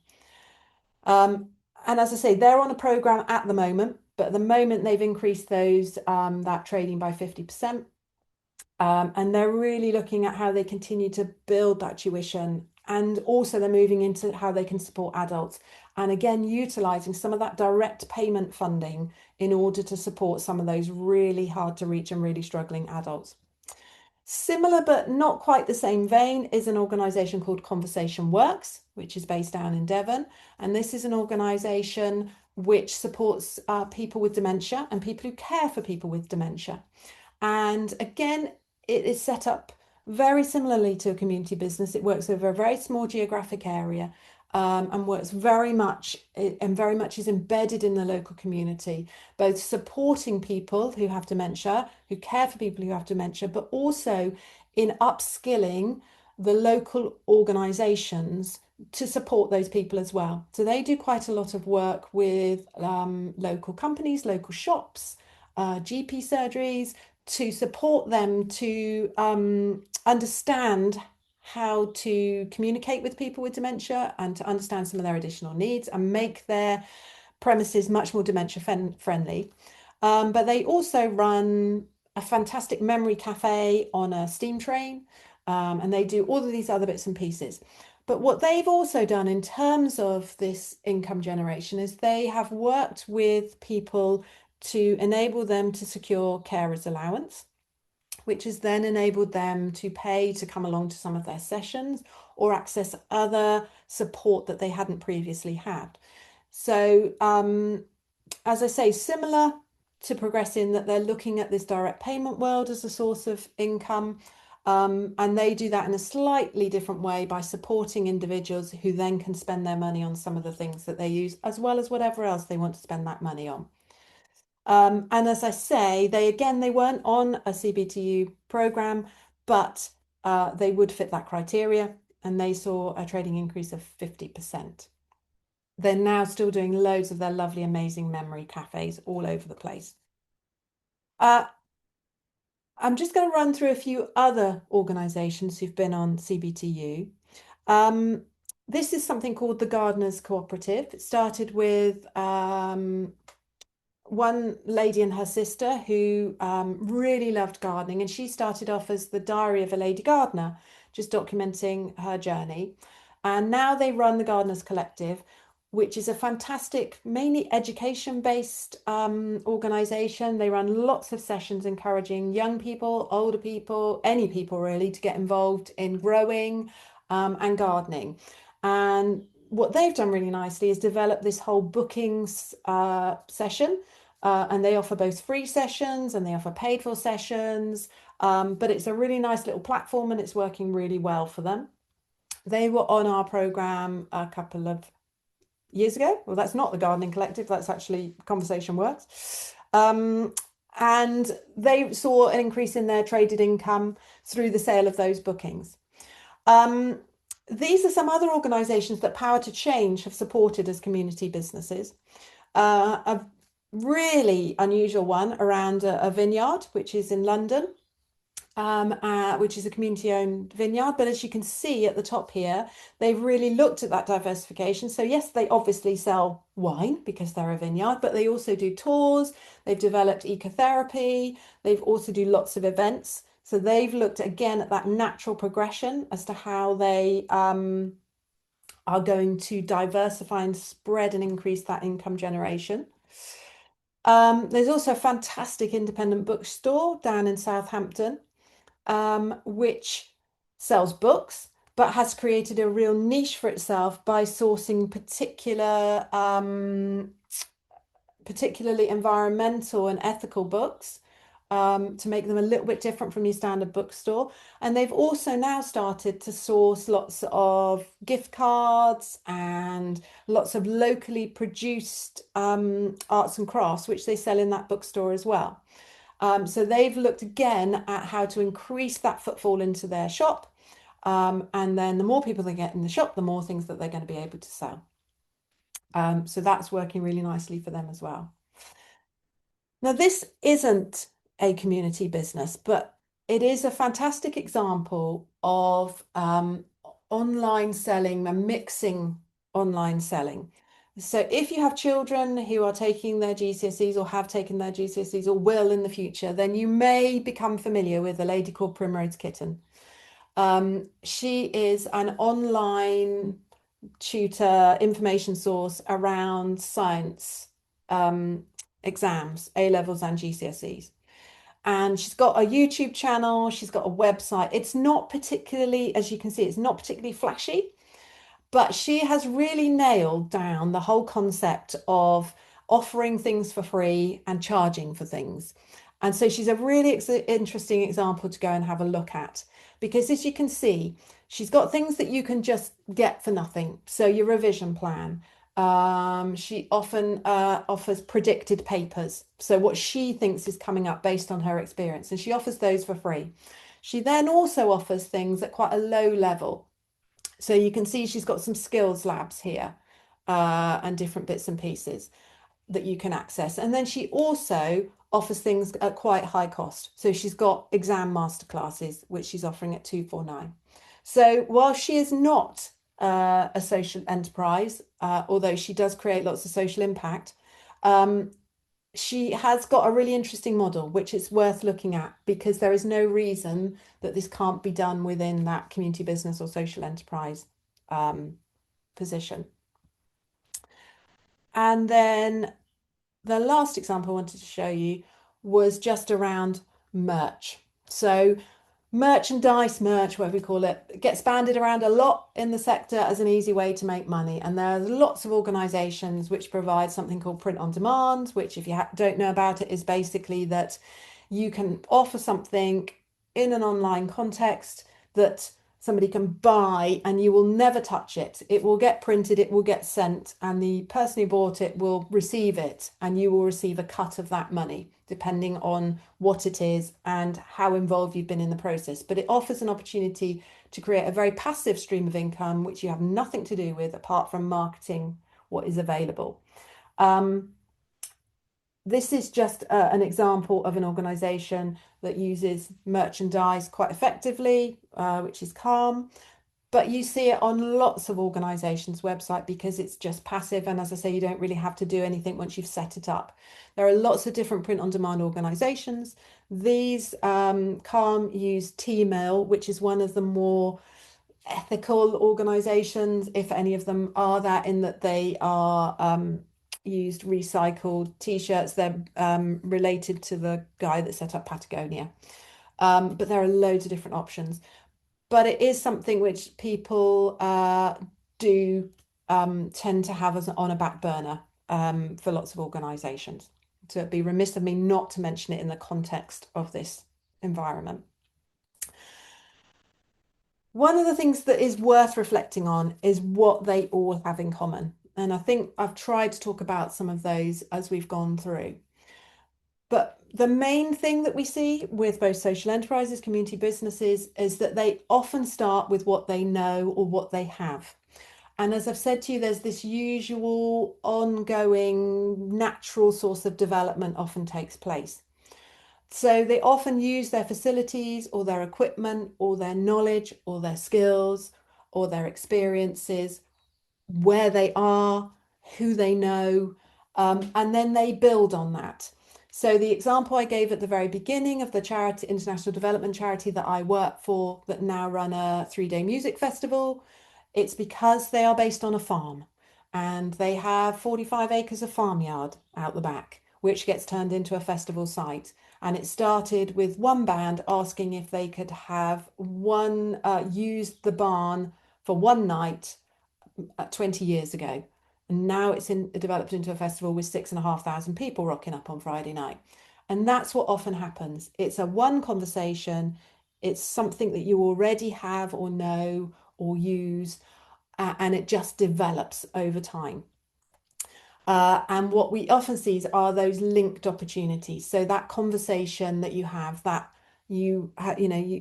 And as I say, they're on a program at the moment, but at the moment they've increased that trading by 50%. And they're really looking at how they continue to build that tuition. And also they're moving into how they can support adults. And again, utilizing some of that direct payment funding in order to support some of those really hard to reach and really struggling adults. Similar but not quite the same vein is an organisation called Conversation Works, which is based down in Devon. And this is an organisation which supports people with dementia and people who care for people with dementia. And again, it is set up very similarly to a community business. It works over a very small geographic area and works very much is embedded in the local community, both supporting people who have dementia, who care for people who have dementia, but also in upskilling the local organisations to support those people as well. So they do quite a lot of work with local companies, local shops, GP surgeries, to support them to understand how to communicate with people with dementia and to understand some of their additional needs and make their premises much more dementia friendly. But they also run a fantastic memory cafe on a steam train, and they do all of these other bits and pieces. But what they've also done in terms of this income generation is they have worked with people to enable them to secure carers allowance, which has then enabled them to pay to come along to some of their sessions or access other support that they hadn't previously had. So, as I say, similar to Progress in that they're looking at this direct payment world as a source of income. And they do that in a slightly different way by supporting individuals who then can spend their money on some of the things that they use, as well as whatever else they want to spend that money on. And as I say, they weren't on a CBTU program, but they would fit that criteria, and they saw a trading increase of 50%. They're now still doing loads of their lovely, amazing memory cafes all over the place. I'm just going to run through a few other organisations who've been on CBTU. This is something called the Gardeners Cooperative. It started with one lady and her sister who really loved gardening, and she started off as the Diary of a Lady Gardener, just documenting her journey. And now they run the Gardeners Collective, which is a fantastic, mainly education-based organisation. They run lots of sessions encouraging young people, older people, any people really, to get involved in growing and gardening. And what they've done really nicely is develop this whole bookings session. And they offer both free sessions and they offer paid for sessions. But it's a really nice little platform and it's working really well for them. They were on our program a couple of years ago. Well, that's not the Gardening Collective, that's actually Conversation Works. And they saw an increase in their traded income through the sale of those bookings. These are some other organisations that Power to Change have supported as community businesses. A really unusual one around a vineyard, which is in London, which is a community-owned vineyard. But as you can see at the top here, they've really looked at that diversification. So yes, they obviously sell wine because they're a vineyard, but they also do tours. They've developed ecotherapy. They've also do lots of events. So they've looked again at that natural progression as to how they are going to diversify and spread and increase that income generation. There's also a fantastic independent bookstore down in Southampton, which sells books, but has created a real niche for itself by sourcing particularly environmental and ethical books, to make them a little bit different from your standard bookstore. And they've also now started to source lots of gift cards and lots of locally produced arts and crafts, which they sell in that bookstore as well. So they've looked again at how to increase that footfall into their shop. And then the more people they get in the shop, the more things that they're going to be able to sell. So that's working really nicely for them as well. Now, this isn't a community business, but it is a fantastic example of online selling and mixing online selling. So if you have children who are taking their GCSEs or have taken their GCSEs or will in the future, then you may become familiar with a lady called Primrose Kitten. She is an online tutor information source around science exams, A levels and GCSEs. And she's got a YouTube channel, she's got a website. It's not particularly, as you can see, it's not particularly flashy, but she has really nailed down the whole concept of offering things for free and charging for things. And so she's a really interesting example to go and have a look at, because as you can see, she's got things that you can just get for nothing. So your revision plan. She often offers predicted papers. So what she thinks is coming up based on her experience, and she offers those for free. She then also offers things at quite a low level. So you can see she's got some skills labs here, and different bits and pieces that you can access. And then she also offers things at quite high cost. So she's got exam masterclasses, which she's offering at 249. So while she is not a social enterprise, although she does create lots of social impact, she has got a really interesting model, which is worth looking at, because there is no reason that this can't be done within that community business or social enterprise position. And then the last example I wanted to show you was just around merch. So merch, whatever we call it, gets banded around a lot in the sector as an easy way to make money. And there are lots of organizations which provide something called print on demand, which, if you don't know about it, is basically that you can offer something in an online context that somebody can buy and you will never touch it. It will get printed, it will get sent, and the person who bought it will receive it, and you will receive a cut of that money, depending on what it is and how involved you've been in the process. But it offers an opportunity to create a very passive stream of income, which you have nothing to do with apart from marketing what is available. This is just an example of an organization that uses merchandise quite effectively, which is Calm. But you see it on lots of organizations' website because it's just passive. And as I say, you don't really have to do anything once you've set it up. There are lots of different print on demand organizations. These Calm use T-mail, which is one of the more ethical organizations, if any of them are that, in that they are used recycled t-shirts. They're related to the guy that set up Patagonia. But there are loads of different options. But it is something which people do tend to have as on a back burner for lots of organizations. So it'd be remiss of me not to mention it in the context of this environment. One of the things that is worth reflecting on is what they all have in common. And I think I've tried to talk about some of those as we've gone through. But the main thing that we see with both social enterprises, community businesses, is that they often start with what they know or what they have. And as I've said to you, there's this usual ongoing natural source of development often takes place. So they often use their facilities or their equipment or their knowledge or their skills or their experiences, where they are, who they know, and then they build on that. So the example I gave at the very beginning of the charity, international development charity that I work for, that now run a 3-day music festival, it's because they are based on a farm and they have 45 acres of farmyard out the back, which gets turned into a festival site. And it started with one band asking if they could have use the barn for one night 20 years ago. And now developed into a festival with 6,500 people rocking up on Friday night. And that's what often happens. It's a one conversation, it's something that you already have or know or use, and it just develops over time. And what we often see are those linked opportunities. So that conversation that you have, that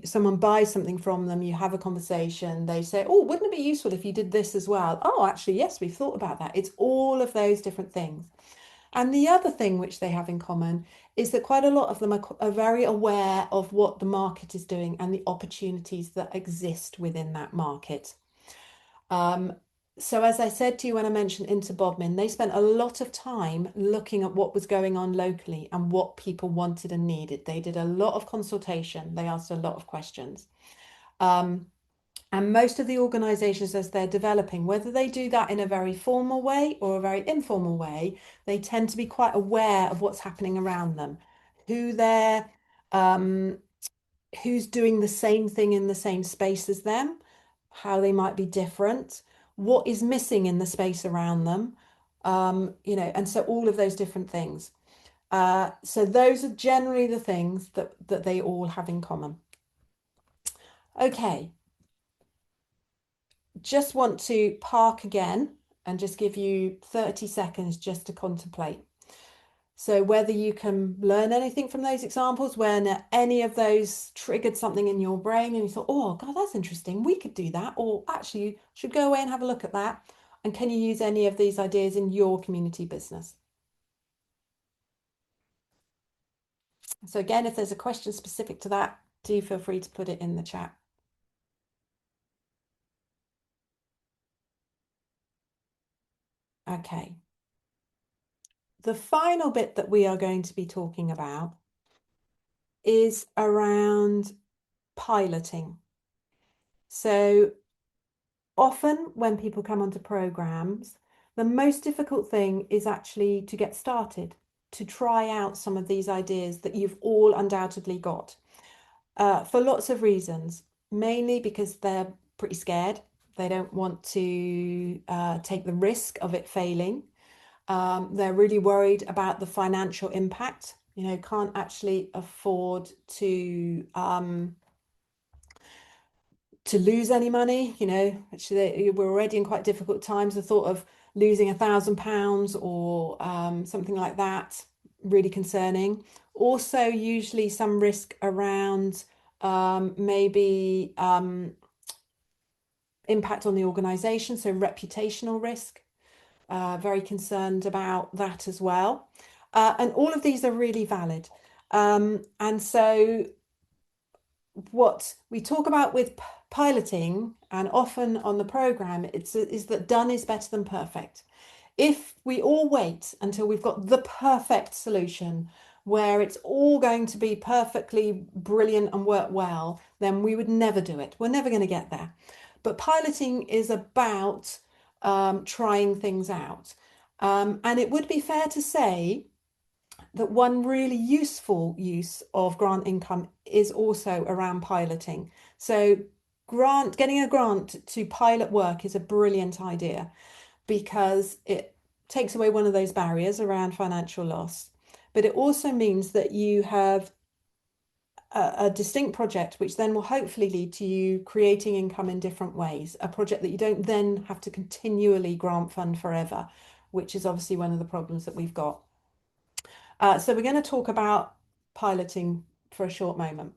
someone buys something from them, you have a conversation, they say, oh, wouldn't it be useful if you did this as well? Oh, actually, yes, we've thought about that. It's all of those different things. And the other thing which they have in common is that quite a lot of them are very aware of what the market is doing and the opportunities that exist within that market. Um, so as I said to you when I mentioned Interbodmin, they spent a lot of time looking at what was going on locally and what people wanted and needed. They did a lot of consultation. They asked a lot of questions. Um, and most of the organizations, as they're developing, whether they do that in a very formal way or a very informal way, they tend to be quite aware of what's happening around them, who they're um, who's doing the same thing in the same space as them, how they might be different, what is missing in the space around them, and so all of those different things. So those are generally the things that they all have in common. Okay, just want to park again and just give you 30 seconds just to contemplate. So whether you can learn anything from those examples, when any of those triggered something in your brain and you thought, oh God, that's interesting, we could do that, or actually you should go away and have a look at that. And can you use any of these ideas in your community business? So again, if there's a question specific to that, do feel free to put it in the chat. Okay. The final bit that we are going to be talking about is around piloting. So often when people come onto programs, the most difficult thing is actually to get started, to try out some of these ideas that you've all undoubtedly got, for lots of reasons, mainly because they're pretty scared. They don't want to take the risk of it failing. They're really worried about the financial impact, can't actually afford to lose any money. Actually, we're already in quite difficult times. The thought of losing £1,000 or something like that, really concerning. Also, usually some risk around maybe impact on the organization, so reputational risk. Very concerned about that as well. And all of these are really valid. And so what we talk about with piloting, and often on the program, is that done is better than perfect. If we all wait until we've got the perfect solution where it's all going to be perfectly brilliant and work well, then we would never do it. We're never going to get there. But piloting is about trying things out. And it would be fair to say that one really useful use of grant income is also around piloting. So getting a grant to pilot work is a brilliant idea because it takes away one of those barriers around financial loss. But it also means that you have a distinct project, which then will hopefully lead to you creating income in different ways, a project that you don't then have to continually grant fund forever, which is obviously one of the problems that we've got. So we're going to talk about piloting for a short moment.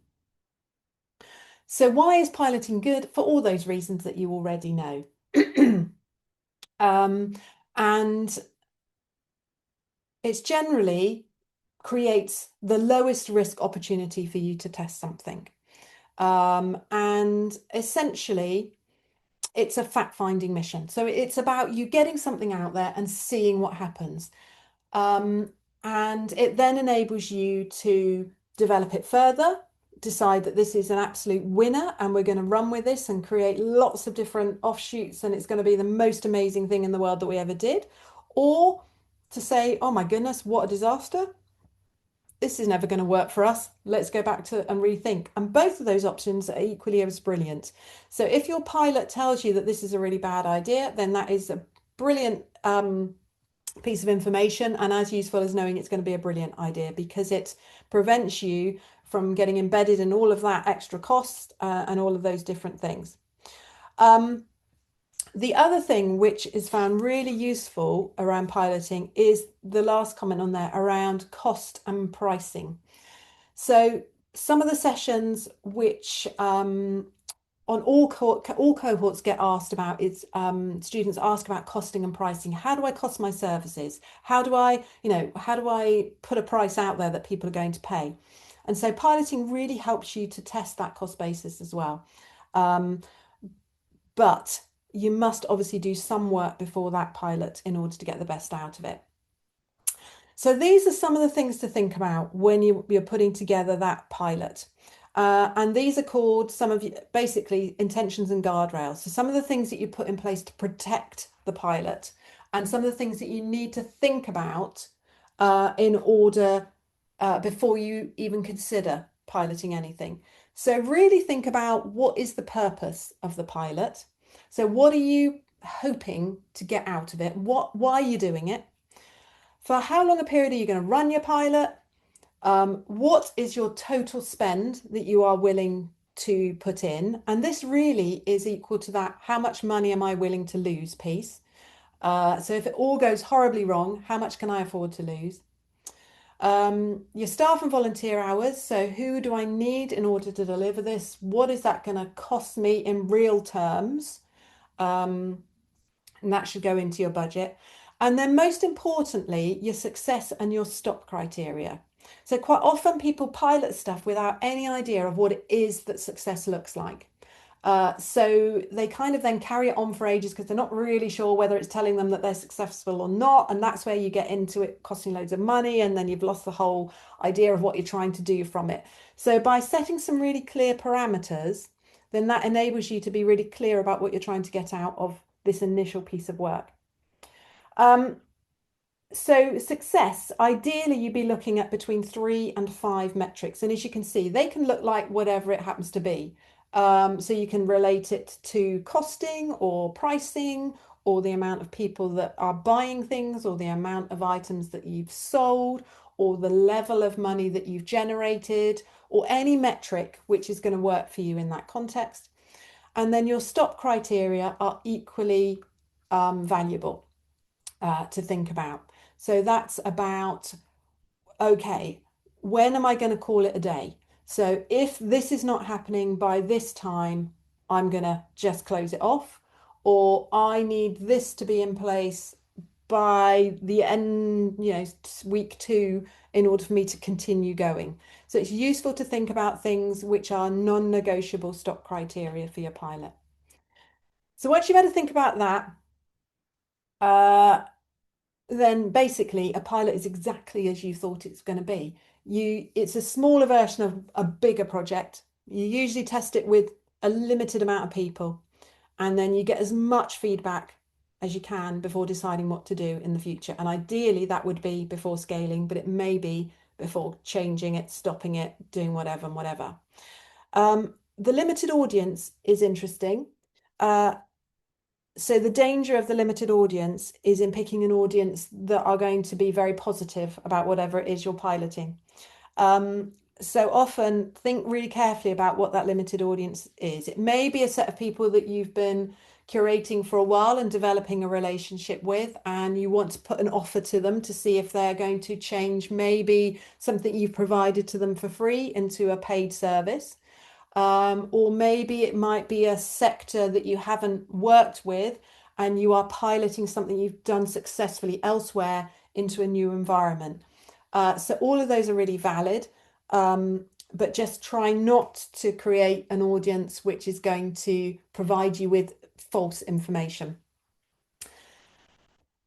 So why is piloting good? For all those reasons that you already know. And it's generally creates the lowest risk opportunity for you to test something. And essentially, it's a fact-finding mission. So it's about you getting something out there and seeing what happens. And it then enables you to develop it further, decide that this is an absolute winner and we're going to run with this and create lots of different offshoots and it's going to be the most amazing thing in the world that we ever did. Or to say, oh my goodness, what a disaster. this is never going to work for us. Let's go back to and rethink. And both of those options are equally as brilliant. So if your pilot tells you that this is a really bad idea, then that is a brilliant piece of information and as useful as knowing it's going to be a brilliant idea because it prevents you from getting embedded in all of that extra cost and all of those different things. The other thing which is found really useful around piloting is the last comment on there around cost and pricing. So some of the sessions which on all cohorts get asked about is students ask about costing and pricing. How do I cost my services? How do I put a price out there that people are going to pay? And so piloting really helps you to test that cost basis as well. But you must obviously do some work before that pilot in order to get the best out of it. So these are some of the things to think about when you're putting together that pilot. And these are called basically intentions and guardrails. So some of the things that you put in place to protect the pilot and some of the things that you need to think about in order before you even consider piloting anything. So really think about what is the purpose of the pilot. So what are you hoping to get out of it? Why are you doing it? For how long a period are you going to run your pilot? What is your total spend that you are willing to put in? And this really is equal to that, how much money am I willing to lose piece? So if it all goes horribly wrong, how much can I afford to lose? Your staff and volunteer hours. So who do I need in order to deliver this? What is that going to cost me in real terms? And that should go into your budget. And then most importantly, your success and your stop criteria. So quite often people pilot stuff without any idea of what it is that success looks like. So they kind of then carry it on for ages because they're not really sure whether it's telling them that they're successful or not. And that's where you get into it costing loads of money and then you've lost the whole idea of what you're trying to do from it. So by setting some really clear parameters, then that enables you to be really clear about what you're trying to get out of this initial piece of work. So success, ideally you'd be looking at between 3 and 5 metrics. And as you can see, they can look like whatever it happens to be. So you can relate it to costing or pricing or the amount of people that are buying things or the amount of items that you've sold or the level of money that you've generated or any metric which is going to work for you in that context. And then your stop criteria are equally valuable to think about. So that's about, okay, when am I going to call it a day? So if this is not happening by this time, I'm going to just close it off, or I need this to be in place by the end, week 2 in order for me to continue going. So it's useful to think about things which are non-negotiable stop criteria for your pilot. So once you've had to think about that, then basically a pilot is exactly as you thought it's going to be. It's a smaller version of a bigger project. You usually test it with a limited amount of people, and then you get as much feedback as you can before deciding what to do in the future. And ideally, that would be before scaling, but it may be before changing it, stopping it, doing whatever and whatever. The limited audience is interesting. So the danger of the limited audience is in picking an audience that are going to be very positive about whatever it is you're piloting. So often think really carefully about what that limited audience is. It may be a set of people that you've been curating for a while and developing a relationship with, and you want to put an offer to them to see if they're going to change maybe something you've provided to them for free into a paid service. Or maybe it might be a sector that you haven't worked with and you are piloting something you've done successfully elsewhere into a new environment. So all of those are really valid, but just try not to create an audience which is going to provide you with false information.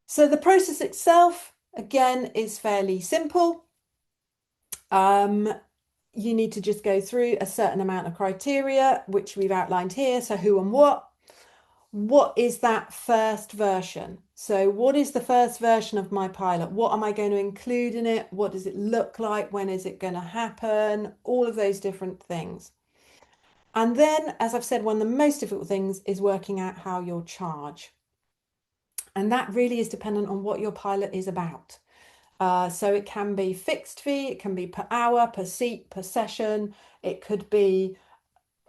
So the process itself, again, is fairly simple. You need to just go through a certain amount of criteria, which we've outlined here. So who and what. what is that first version? So what is the first version of my pilot? What am I going to include in it? What does it look like? When is it going to happen? All of those different things. And then, as I've said, one of the most difficult things is working out how you'll charge. And that really is dependent on what your pilot is about. So it can be fixed fee, it can be per hour, per seat, per session. It could be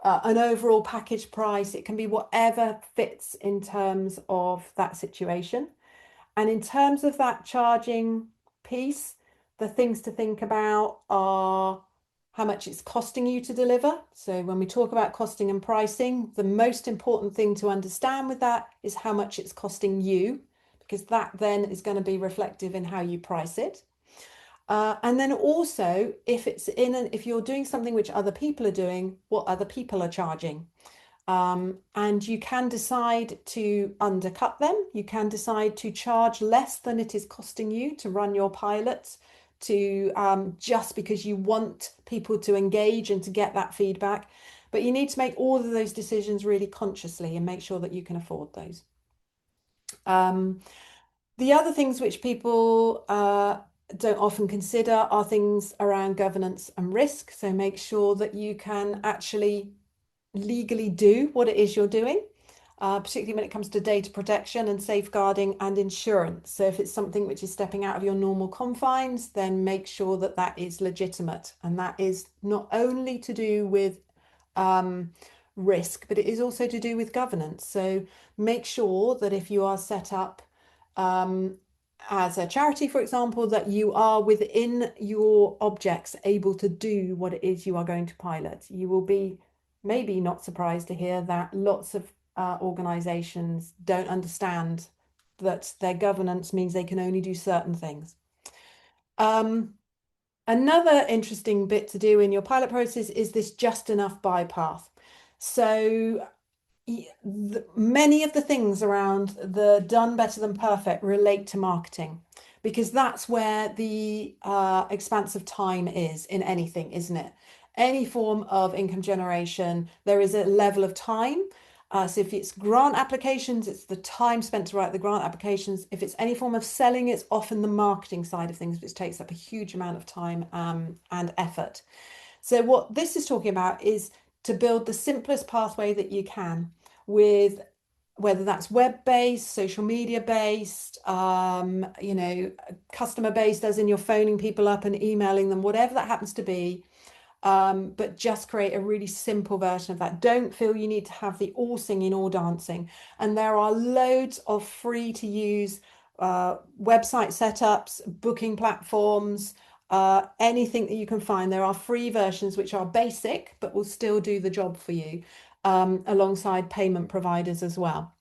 an overall package price. It can be whatever fits in terms of that situation. And in terms of that charging piece, the things to think about are how much it's costing you to deliver. So when we talk about costing and pricing, the most important thing to understand with that is how much it's costing you, because that then is going to be reflective in how you price it. And then also, if you're doing something which other people are doing, what other people are charging. And you can decide to undercut them. You can decide to charge less than it is costing you to run your pilots, to just because you want people to engage and to get that feedback. But you need to make all of those decisions really consciously and make sure that you can afford those. Um, the other things which people don't often consider are things around governance and risk. So make sure that you can actually legally do what it is you're doing, particularly when it comes to data protection and safeguarding and insurance. So if it's something which is stepping out of your normal confines, then make sure that that is legitimate. And that is not only to do with risk, but it is also to do with governance. So make sure that if you are set up um, as a charity, for example, that you are within your objects able to do what it is you are going to pilot. You will be maybe not surprised to hear that lots of organizations don't understand that their governance means they can only do certain things. Um, Another interesting bit to do in your pilot process is this just enough buy path. So many of the things around the done better than perfect relate to marketing because that's where the expanse of time is in anything, isn't it? Any form of income generation, there is a level of time. So if it's grant applications, it's the time spent to write the grant applications. If it's any form of selling, it's often the marketing side of things, which takes up a huge amount of time and effort. So what this is talking about is to build the simplest pathway that you can with whether that's web-based, social media-based, customer-based, as in you're phoning people up and emailing them, whatever that happens to be. But just create a really simple version of that. Don't feel you need to have the all singing, all dancing. And there are loads of free to use website setups, booking platforms, anything that you can find. There are free versions which are basic, but will still do the job for you, alongside payment providers as well.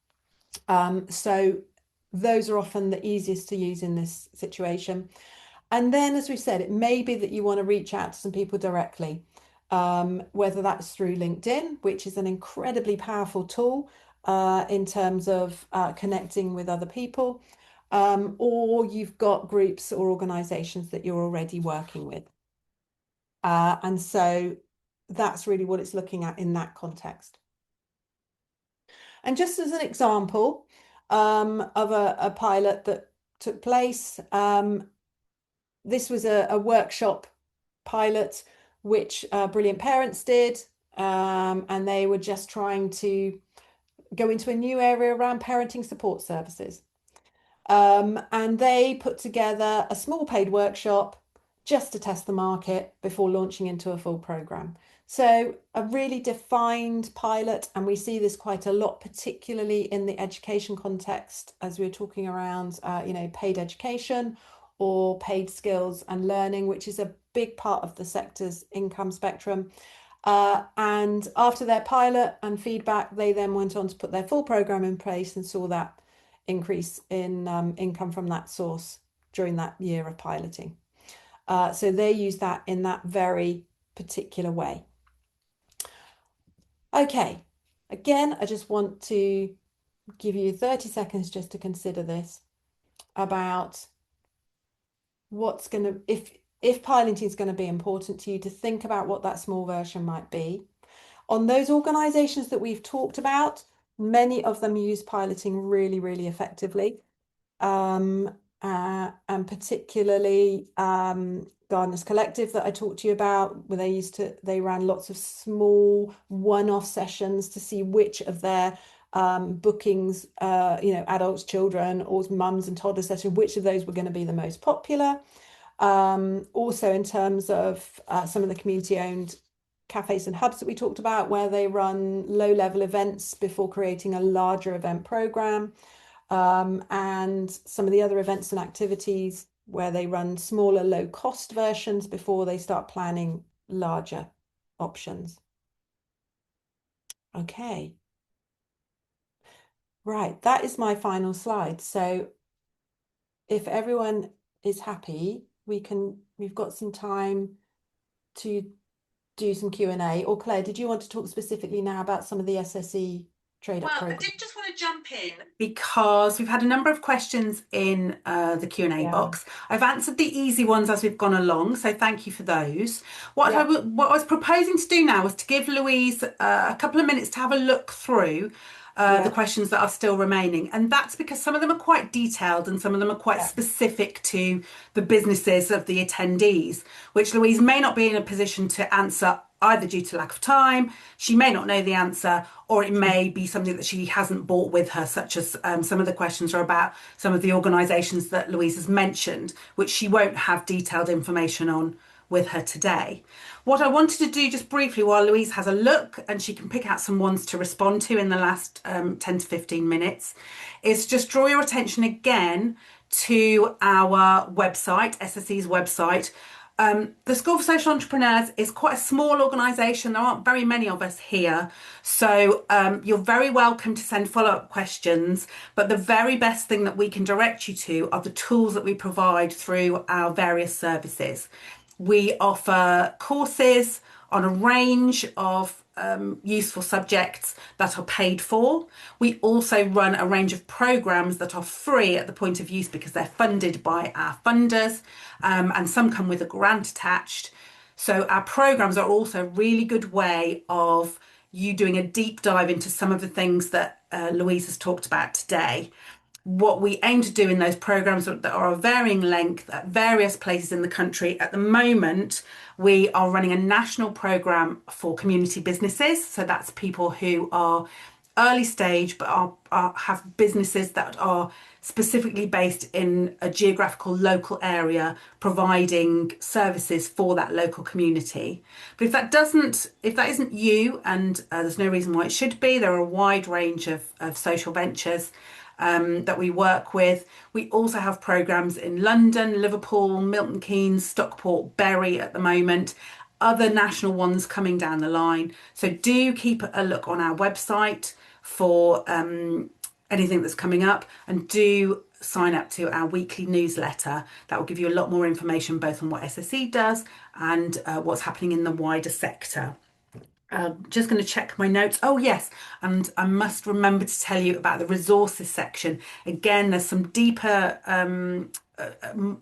So those are often the easiest to use in this situation. And then, as we said, it may be that you want to reach out to some people directly, whether that's through LinkedIn, which is an incredibly powerful tool in terms of connecting with other people, or you've got groups or organizations that you're already working with. And so that's really what it's looking at in that context. And just as an example of a pilot that took place, this was a workshop pilot which Brilliant Parents did, and they were just trying to go into a new area around parenting support services. And they put together a small paid workshop just to test the market before launching into a full program. So a really defined pilot, and we see this quite a lot, particularly in the education context, as we're talking around, paid education or paid skills and learning, which is a big part of the sector's income spectrum. And after their pilot and feedback, they then went on to put their full program in place and saw that increase in income from that source during that year of piloting. So they use that in that very particular way. Okay, again, I just want to give you 30 seconds just to consider this about what's going to, if piloting is going to be important to you, to think about what that small version might be. On those organizations that we've talked about, Many of them use piloting really, really effectively. Um, and particularly Gardeners Collective that I talked to you about, where they ran lots of small one-off sessions to see which of their bookings, adults, children, or mums and toddlers session, which of those were going to be the most popular. Also, in terms of some of the community-owned cafes and hubs that we talked about, where they run low-level events before creating a larger event program, and some of the other events and activities where they run smaller, low-cost versions before they start planning larger options. Okay, right, that is my final slide. So if everyone is happy, we've got some time to do some Q&A. Or Claire, did you want to talk specifically now about some of the SSE trade up Well, I program? did just want to jump in because we've had a number of questions in the Q&A Yeah, box. I've answered the easy ones as we've gone along, so thank you for those. yeah, What I was proposing to do now was to give Louise a couple of minutes to have a look through the yeah, questions that are still remaining. And that's because some of them are quite detailed and some of them are quite yeah. specific to the businesses of the attendees, which Louise may not be in a position to answer either due to lack of time, she may not know the answer, or it may be something that she hasn't brought with her, such as some of the questions are about some of the organisations that Louise has mentioned, which she won't have detailed information on with her today. What I wanted to do just briefly while Louise has a look and she can pick out some ones to respond to in the last 10 to 15 minutes is just draw your attention again to our website, SSE's website. The School for Social Entrepreneurs is quite a small organisation. There aren't very many of us here. So you're very welcome to send follow-up questions. But the very best thing that we can direct you to are the tools that we provide through our various services. We offer courses on a range of useful subjects that are paid for. We also run a range of programs that are free at the point of use because they're funded by our funders, and some come with a grant attached. So our programs are also a really good way of you doing a deep dive into some of the things that Louise has talked about today. What we aim to do in those programs that are of varying length at various places in the country. At the moment, we are running a national program for community businesses. So that's people who are early stage but have businesses that are specifically based in a geographical local area providing services for that local community. But if that isn't you, and there's no reason why it should be, there are a wide range of social ventures that we work with. We also have programs in London, Liverpool, Milton Keynes, Stockport, Bury at the moment, other national ones coming down the line. So do keep a look on our website for anything that's coming up, and do sign up to our weekly newsletter. That will give you a lot more information both on what SSE does and what's happening in the wider sector. Just going to check my notes. Oh, yes. And I must remember to tell you about the resources section. Again, there's some deeper,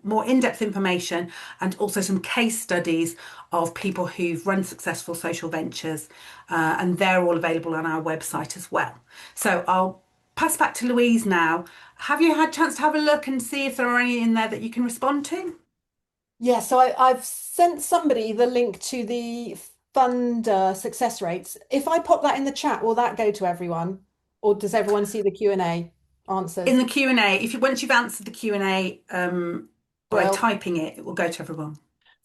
more in-depth information and also some case studies of people who've run successful social ventures. And they're all available on our website as well. So I'll pass back to Louise now. Have you had a chance to have a look and see if there are any in there that you can respond to? Yeah, so I've sent somebody the link to the funder success rates. If I pop that in the chat, will that go to everyone? Or does everyone see the Q&A In answers? the Q&A, if you once you've answered the Q&A by Brill. typing it, it will go to everyone.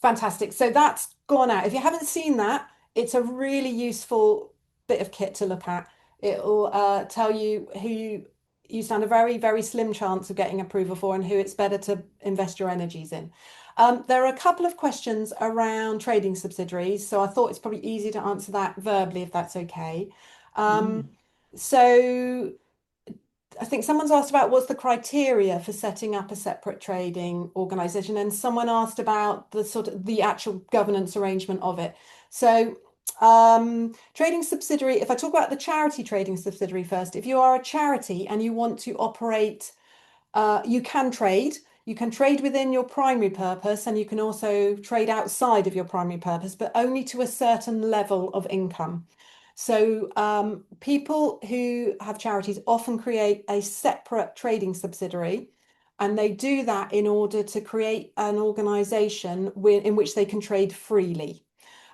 Fantastic. So that's gone out. If you haven't seen that, it's a really useful bit of kit to look at. It'll tell you who you stand a very, very slim chance of getting approval for and who it's better to invest your energies in. There are a couple of questions around trading subsidiaries, so I thought it's probably easy to answer that verbally if that's okay. Um, Mm. so I think someone's asked about what's the criteria for setting up a separate trading organization, and someone asked about the sort of the actual governance arrangement of it. So, trading subsidiary, if I talk about the charity trading subsidiary first, if you are a charity and you want to operate, you can trade. You can trade within your primary purpose and you can also trade outside of your primary purpose, but only to a certain level of income. So people who have charities often create a separate trading subsidiary, and they do that in order to create an organization in which they can trade freely.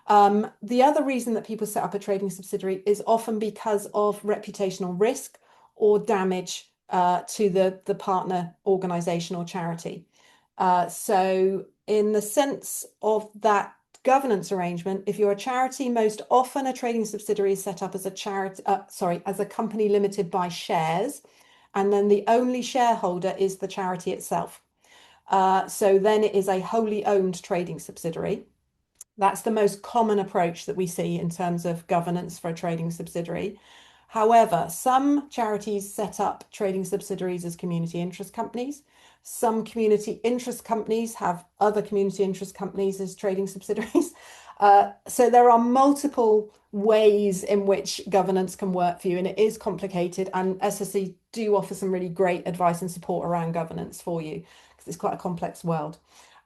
The other reason that people set up a trading subsidiary is often because of reputational risk or damage to the partner organization or charity. So in the sense of that governance arrangement, if you're a charity, most often a trading subsidiary is set up as a charity, as a company limited by shares, and then the only shareholder is the charity itself. So then it is a wholly owned trading subsidiary. That's the most common approach that we see in terms of governance for a trading subsidiary. However, some charities set up trading subsidiaries as community interest companies. Some community interest companies have other community interest companies as trading subsidiaries. So there are multiple ways in which governance can work for you, and it is complicated. And SSE do offer some really great advice and support around governance for you because it's quite a complex world.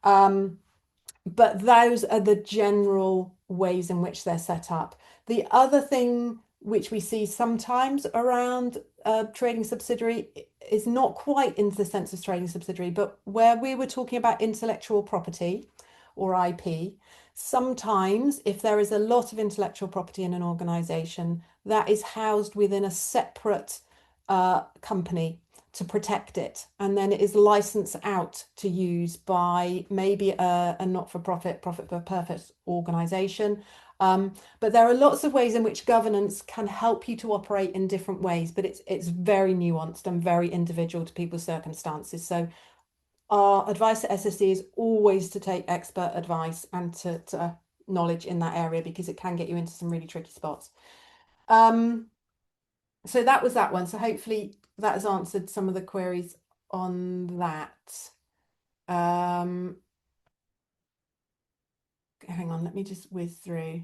But those are the general ways in which they're set up. The other thing which we see sometimes around a trading subsidiary is not quite in the sense of trading subsidiary, but where we were talking about intellectual property or IP, sometimes if there is a lot of intellectual property in an organization, that is housed within a separate company to protect it, and then it is licensed out to use by maybe a not-for-profit, profit-for-purpose organization. But there are lots of ways in which governance can help you to operate in different ways, but it's very nuanced and very individual to people's circumstances. So our advice at SSE is always to take expert advice and to knowledge in that area because it can get you into some really tricky spots. So that was that one. So hopefully that has answered some of the queries on that. Hang on, let me just whiz through.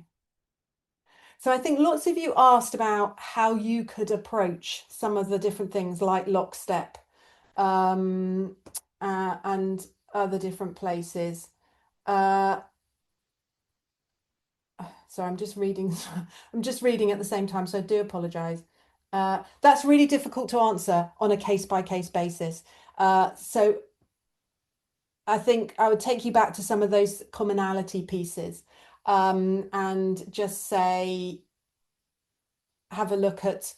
So I think lots of you asked about how you could approach some of the different things like lockstep and other different places. So I'm just reading. I'm just reading at the same time, so I do apologize. That's really difficult to answer on a case by case basis. So I think I would take you back to some of those commonality pieces and just say, have a look at,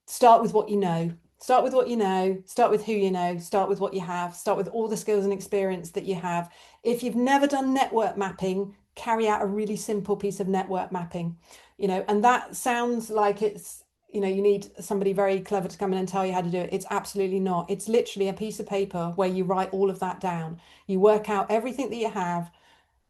start with what you know. Start with what you know, start with who you know, start with what you have, start with all the skills and experience that you have. If you've never done network mapping, carry out a really simple piece of network mapping, and that sounds like it's, you need somebody very clever to come in and tell you how to do it. It's absolutely not. It's literally a piece of paper where you write all of that down. You work out everything that you have,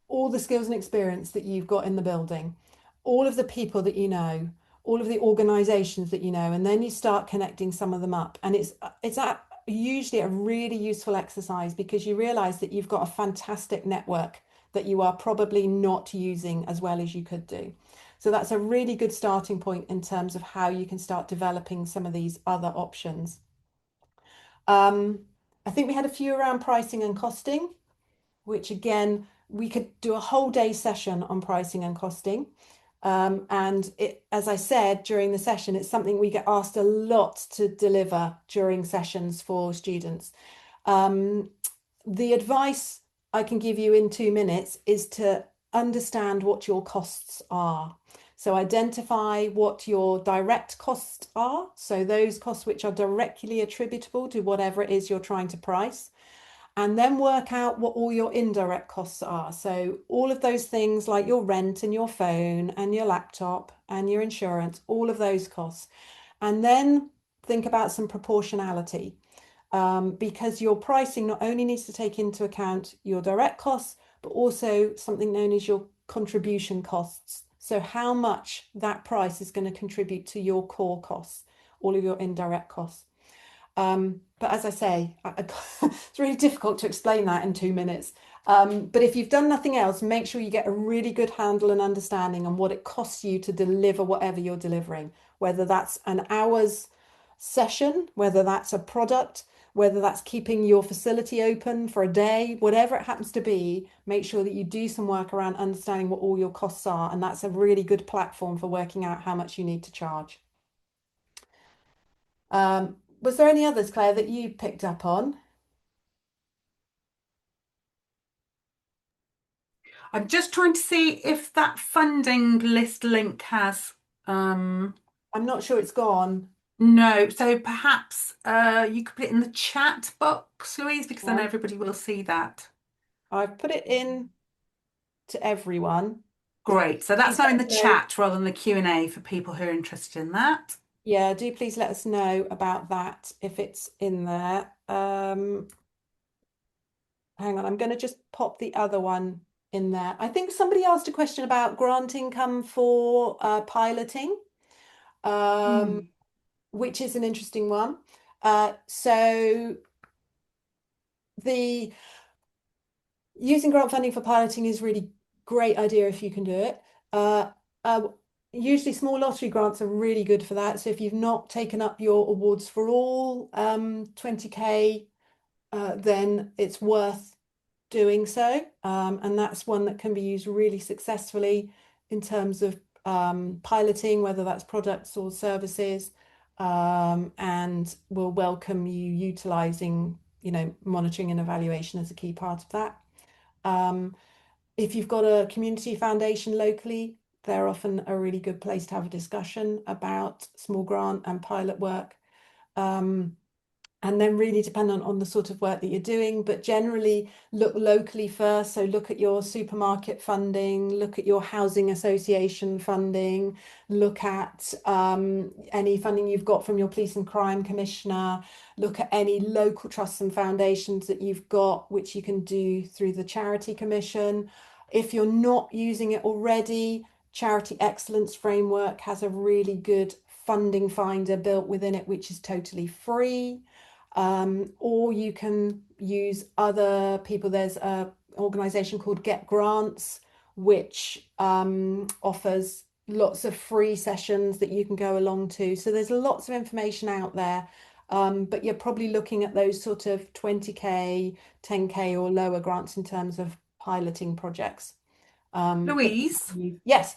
all the skills and experience that you've got in the building, all of the people that you know, all of the organizations that you know, and then you start connecting some of them up. And usually a really useful exercise because you realize that you've got a fantastic network that you are probably not using as well as you could do. So that's a really good starting point in terms of how you can start developing some of these other options. I think we had a few around pricing and costing, which again, we could do a whole day session on pricing and costing. And as I said during the session, it's something we get asked a lot to deliver during sessions for students. The advice I can give you in 2 minutes is to understand what your costs are. So identify what your direct costs are. So those costs which are directly attributable to whatever it is you're trying to price, and then work out what all your indirect costs are. So all of those things like your rent and your phone and your laptop and your insurance, all of those costs. And then think about some proportionality because your pricing not only needs to take into account your direct costs, but also something known as your contribution costs. So how much that price is going to contribute to your core costs, all of your indirect costs. But as I say, it's really difficult to explain that in 2 minutes. But if you've done nothing else, make sure you get a really good handle and understanding on what it costs you to deliver whatever you're delivering, whether that's an hour's session, whether that's a product, whether that's keeping your facility open for a day, whatever it happens to be, make sure that you do some work around understanding what all your costs are. And that's a really good platform for working out how much you need to charge. Was there any others, Claire, that you picked up on? I'm just trying to see if that funding list link has um I'm not sure it's gone. no, so perhaps you could put it in the chat box, Louise, because then Um, everybody will see that. I've put it in to everyone. Great. So that's Please now let in us the know. chat rather than the Q&A for people who are interested in that. Yeah, do please let us know about that if it's in there. Hang on, I'm going to just pop the other one in there. I think somebody asked a question about grant income for piloting, um, Hmm. which is an interesting one. So the using grant funding for piloting is really great idea if you can do it. Uh, uh, Usually small lottery grants are really good for that. So if you've not taken up your awards for all 20K, then it's worth doing so. And that's one that can be used really successfully in terms of piloting, whether that's products or services, and will welcome you utilizing, monitoring and evaluation as a key part of that. Um, if you've got a community foundation locally, they're often a really good place to have a discussion about small grant and pilot work. Um, and then really dependent on the sort of work that you're doing, but generally look locally first. So look at your supermarket funding, look at your housing association funding, look at any funding you've got from your police and crime commissioner, look at any local trusts and foundations that you've got, which you can do through the charity commission. If you're not using it already, Charity Excellence Framework has a really good funding finder built within it, which is totally free. Or you can use other people. There's an organization called Get Grants, which offers lots of free sessions that you can go along to. So there's lots of information out there. But you're probably looking at those sort of 20K, 10K or lower grants in terms of piloting projects. But Louise, yes.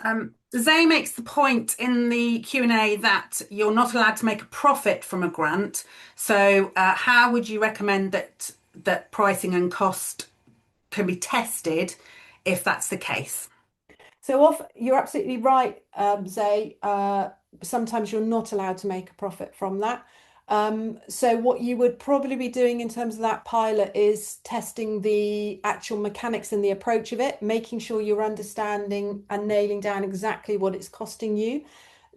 Zay makes the point in the Q&A that you're not allowed to make a profit from a grant. So, how would you recommend that pricing and cost can be tested if that's the case? So off, you're absolutely right, Zay. Sometimes you're not allowed to make a profit from that. So what you would probably be doing in terms of that pilot is testing the actual mechanics and the approach of it, making sure you're understanding and nailing down exactly what it's costing you,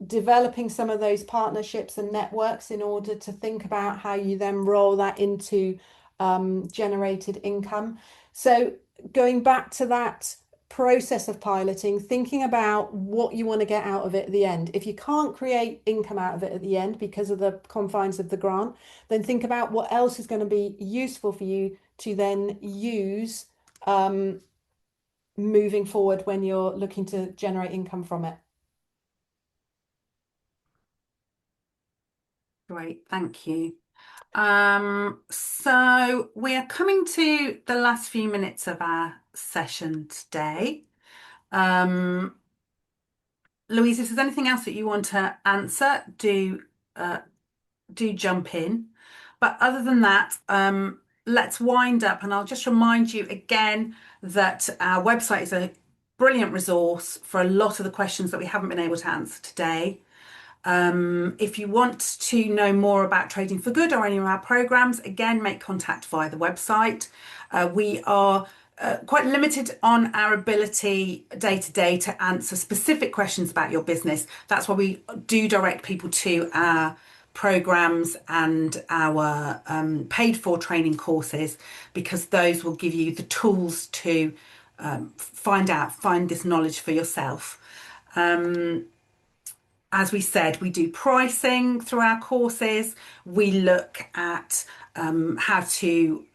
developing some of those partnerships and networks in order to think about how you then roll that into generated income. So going back to that process of piloting, thinking about what you want to get out of it at the end. If you can't create income out of it at the end because of the confines of the grant, then think about what else is going to be useful for you to then use moving forward when you're looking to generate income from it. Great, thank you. So we are coming to the last few minutes of our session today. Um, Louise, if there's anything else that you want to answer, uh, do jump in. But other than that, let's wind up, and I'll just remind you again that our website is a brilliant resource for a lot of the questions that we haven't been able to answer today. If you want to know more about Trading for Good or any of our programs, again, make contact via the website. We are quite limited on our ability day to day to answer specific questions about your business. That's why we do direct people to our programs and our paid for training courses, because those will give you the tools to find this knowledge for yourself. As we said, we do pricing through our courses. We look at how to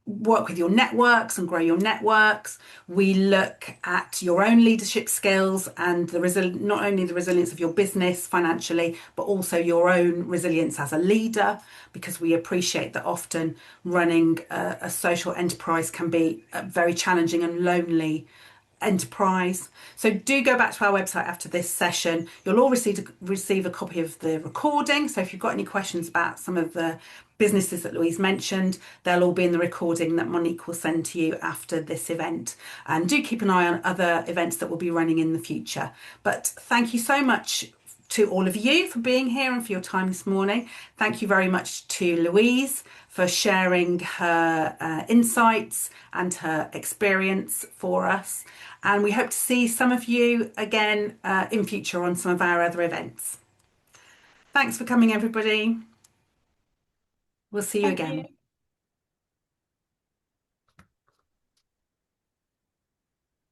work with your networks and grow your networks. We look at your own leadership skills and not only the resilience of your business financially, but also your own resilience as a leader, because we appreciate that often running a social enterprise can be very challenging and lonely enterprise. So do go back to our website after this session. You'll all receive a copy of the recording. So if you've got any questions about some of the businesses that Louise mentioned, they'll all be in the recording that Monique will send to you after this event. And do keep an eye on other events that will be running in the future. But thank you so much to all of you for being here and for your time this morning. Thank you very much to Louise for sharing her insights and her experience for us. And we hope to see some of you again in future on some of our other events. Thanks for coming, everybody. We'll see you Thank you. again.